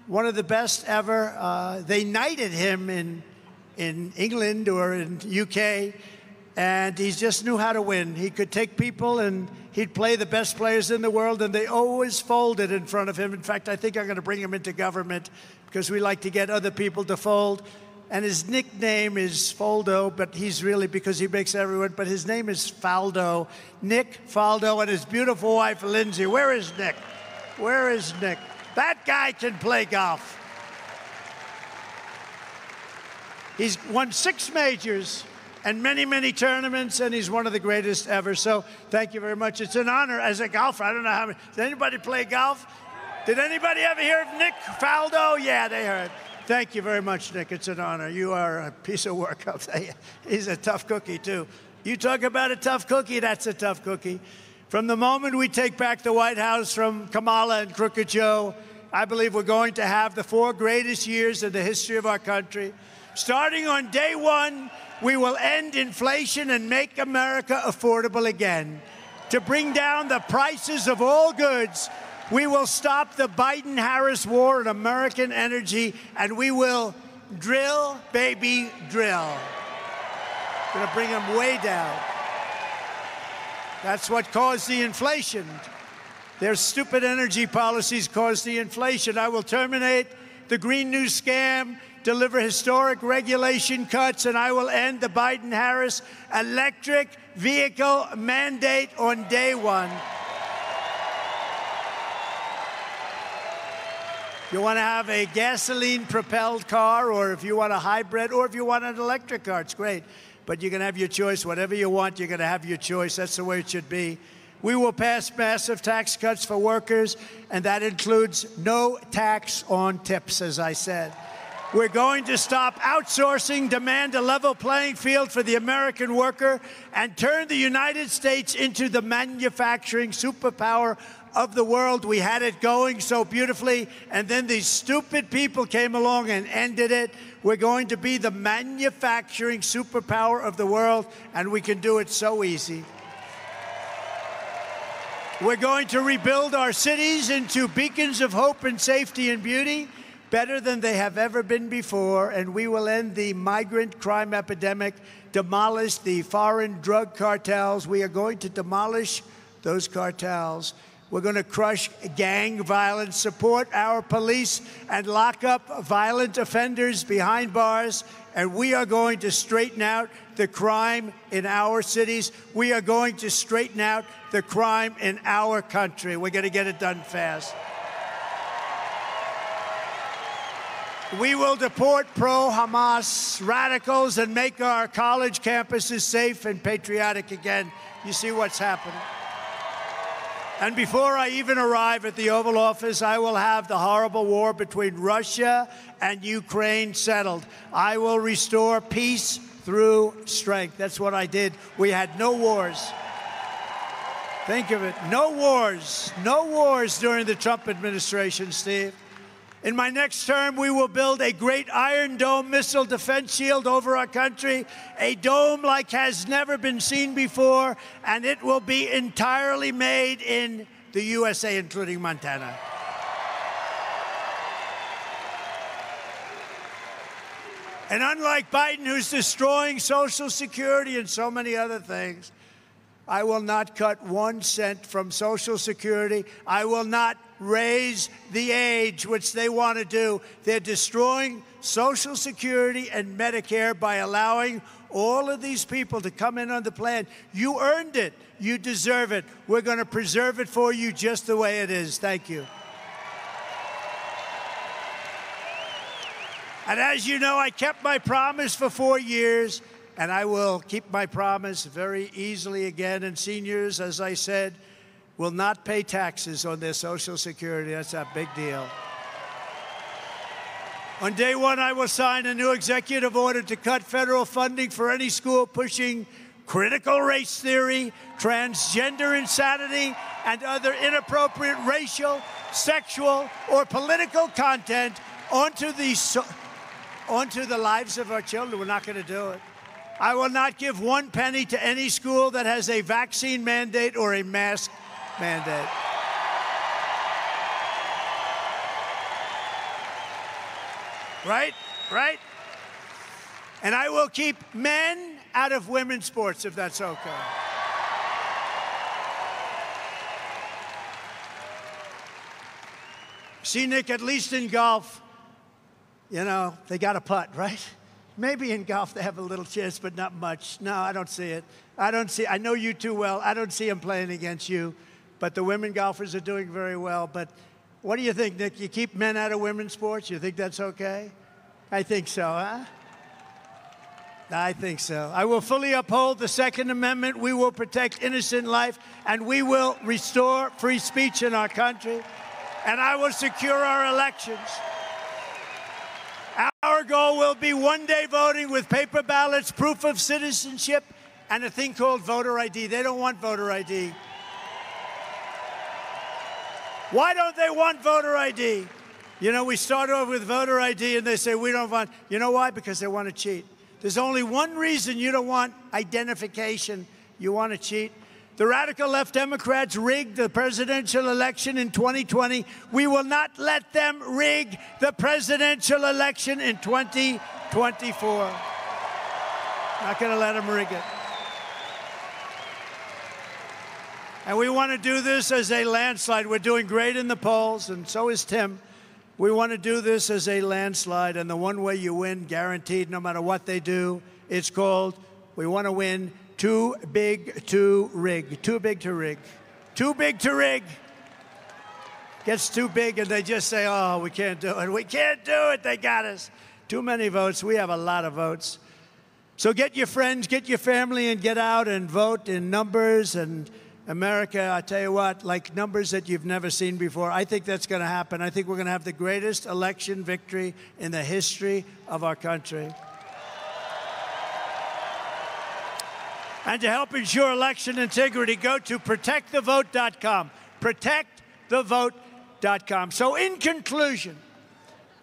[SPEAKER 1] one of the best ever. They knighted him in England or in UK, and he just knew how to win. He could take people and he'd play the best players in the world, and they always folded in front of him. In fact, I think I'm going to bring him into government because we like to get other people to fold. And his nickname is Foldo, but he's really, because he makes everyone, but his name is Faldo. Nick Faldo and his beautiful wife, Lindsay. Where is Nick? Where is Nick? That guy can play golf. He's won 6 majors and many, many tournaments, and he's one of the greatest ever. So thank you very much. It's an honor as a golfer. I don't know how many. Did anybody play golf? Did anybody ever hear of Nick Faldo? Yeah, they heard. Thank you very much, Nick. It's an honor. You are a piece of work, I'll tell you. He's a tough cookie, too. You talk about a tough cookie, that's a tough cookie. From the moment we take back the White House from Kamala and Crooked Joe, I believe we're going to have the 4 greatest years in the history of our country. Starting on day 1, we will end inflation and make America affordable again. To bring down the prices of all goods, we will stop the Biden-Harris war on American energy, and we will drill, baby, drill. Going to bring them way down. That's what caused the inflation. Their stupid energy policies caused the inflation. I will terminate the Green New Scam, deliver historic regulation cuts, and I will end the Biden-Harris electric vehicle mandate on day one. You want to have a gasoline-propelled car, or if you want a hybrid, or if you want an electric car, it's great. But you can have your choice. Whatever you want, you're going to have your choice. That's the way it should be. We will pass massive tax cuts for workers, and that includes no tax on tips, as I said. We're going to stop outsourcing, demand a level playing field for the American worker, and turn the United States into the manufacturing superpower of the world. We had it going so beautifully, and then these stupid people came along and ended it. We're going to be the manufacturing superpower of the world, and we can do it so easy. We're going to rebuild our cities into beacons of hope and safety and beauty, better than they have ever been before, and we will end the migrant crime epidemic, demolish the foreign drug cartels. We are going to demolish those cartels. We're going to crush gang violence, support our police, and lock up violent offenders behind bars. And we are going to straighten out the crime in our cities. We are going to straighten out the crime in our country. We're going to get it done fast. We will deport pro-Hamas radicals and make our college campuses safe and patriotic again. You see what's happening. And before I even arrive at the Oval Office, I will have the horrible war between Russia and Ukraine settled. I will restore peace through strength. That's what I did. We had no wars. Think of it. No wars. No wars during the Trump administration, Steve. In my next term, we will build a great Iron Dome missile defense shield over our country, a dome like has never been seen before, and it will be entirely made in the USA, including Montana. And unlike Biden, who's destroying Social Security and so many other things, I will not cut 1 cent from Social Security. I will not raise the age, which they want to do. They're destroying Social Security and Medicare by allowing all of these people to come in on the plan. You earned it. You deserve it. We're going to preserve it for you just the way it is. Thank you. And as you know, I kept my promise for 4 years, and I will keep my promise very easily again. And seniors, as I said, will not pay taxes on their Social Security. That's a big deal. On day one, I will sign a new executive order to cut federal funding for any school pushing critical race theory, transgender insanity, and other inappropriate racial, sexual, or political content onto the lives of our children. We're not going to do it. I will not give 1 penny to any school that has a vaccine mandate or a mask mandate. Right? Right? And I will keep men out of women's sports, if that's okay. See, Nick, at least in golf, you know, they got a putt, right? Maybe in golf they have a little chance, but not much. No, I don't see it. I know you too well. I don't see them playing against you. But the women golfers are doing very well. But what do you think, Nick? You keep men out of women's sports? You think that's okay? I think so, huh? I think so. I will fully uphold the Second Amendment. We will protect innocent life, and we will restore free speech in our country. And I will secure our elections. Our goal will be one-day voting with paper ballots, proof of citizenship, and a thing called voter ID. They don't want voter ID. Why don't they want voter ID? You know, we start off with voter ID, and they say we don't want. You know why? Because they want to cheat. There's only one reason you don't want identification. You want to cheat. The radical left Democrats rigged the presidential election in 2020. We will not let them rig the presidential election in 2024. Not going to let them rig it. And we want to do this as a landslide. We're doing great in the polls, and so is Tim. We want to do this as a landslide, and the one way you win, guaranteed, no matter what they do, it's called, we want to win too big to rig. Too big to rig. Too big to rig. Gets too big, and they just say, oh, we can't do it. We can't do it. They got us. Too many votes. We have a lot of votes. So get your friends, get your family, and get out and vote in numbers. And America, I tell you what, like numbers that you've never seen before, I think that's going to happen. I think we're going to have the greatest election victory in the history of our country. And to help ensure election integrity, go to protectthevote.com. Protectthevote.com. So in conclusion,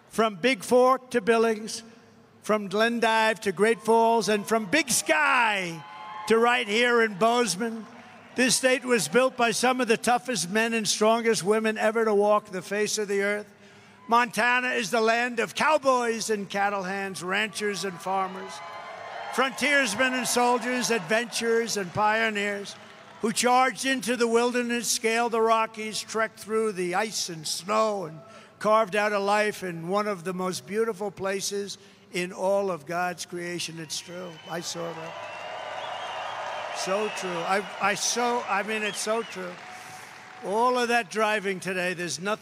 [SPEAKER 1] from Big Fork to Billings, from Glendive to Great Falls, and from Big Sky to right here in Bozeman, this state was built by some of the toughest men and strongest women ever to walk the face of the earth. Montana is the land of cowboys and cattle hands, ranchers and farmers, frontiersmen and soldiers, adventurers and pioneers who charged into the wilderness, scaled the Rockies, trekked through the ice and snow, and carved out a life in one of the most beautiful places in all of God's creation. It's true. I saw that. So true. I mean, it's so true. All of that driving today, there's no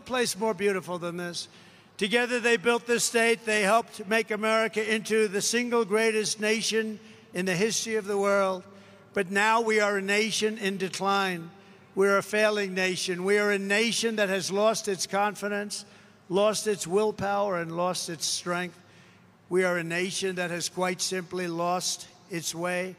[SPEAKER 1] place more beautiful than this. Together they built this state. They helped make America into the single greatest nation in the history of the world. But now we are a nation in decline. We're a failing nation. We are a nation that has lost its confidence, lost its willpower, and lost its strength. We are a nation that has quite simply lost its way.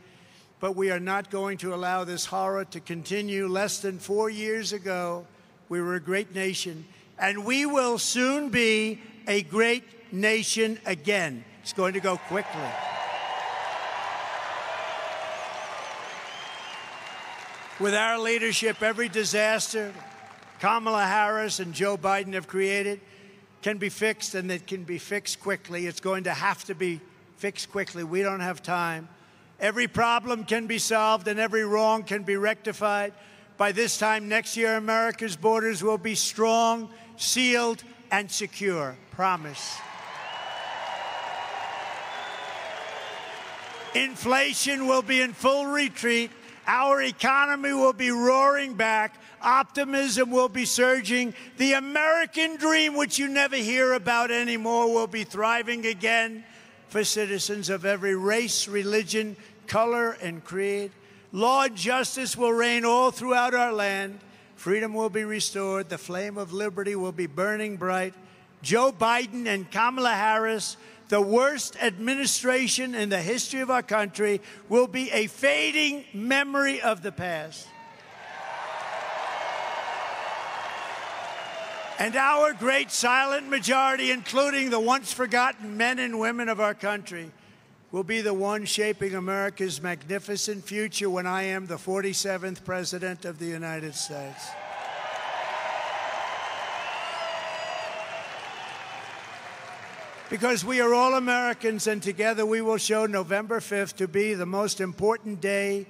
[SPEAKER 1] But we are not going to allow this horror to continue. Less than 4 years ago, we were a great nation, and we will soon be a great nation again. It's going to go quickly. With our leadership, every disaster Kamala Harris and Joe Biden have created can be fixed, and it can be fixed quickly. It's going to have to be fixed quickly. We don't have time. Every problem can be solved and every wrong can be rectified. By this time next year, America's borders will be strong, sealed, and secure. Promise. Inflation will be in full retreat. Our economy will be roaring back. Optimism will be surging. The American dream, which you never hear about anymore, will be thriving again for citizens of every race, religion, color, and creed. Law and justice will reign all throughout our land. Freedom will be restored. The flame of liberty will be burning bright. Joe Biden and Kamala Harris, the worst administration in the history of our country, will be a fading memory of the past. And our great silent majority, including the once forgotten men and women of our country, will be the one shaping America's magnificent future when I am the 47th President of the United States. Because we are all Americans, and together we will show November 5th to be the most important day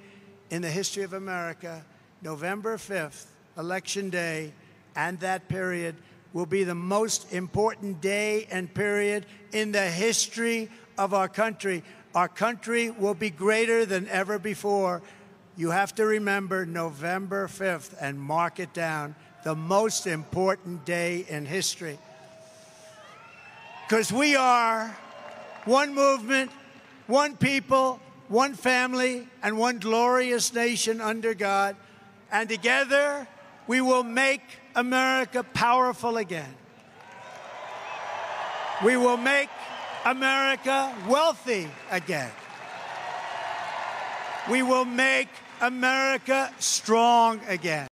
[SPEAKER 1] in the history of America. November 5th, Election Day, and that period will be the most important day and period in the history of our country. Our country will be greater than ever before. You have to remember November 5th and mark it down, the most important day in history. Because we are one movement, one people, one family, and one glorious nation under God. And together, we will make America powerful again. We will make America wealthy again. We will make America strong again.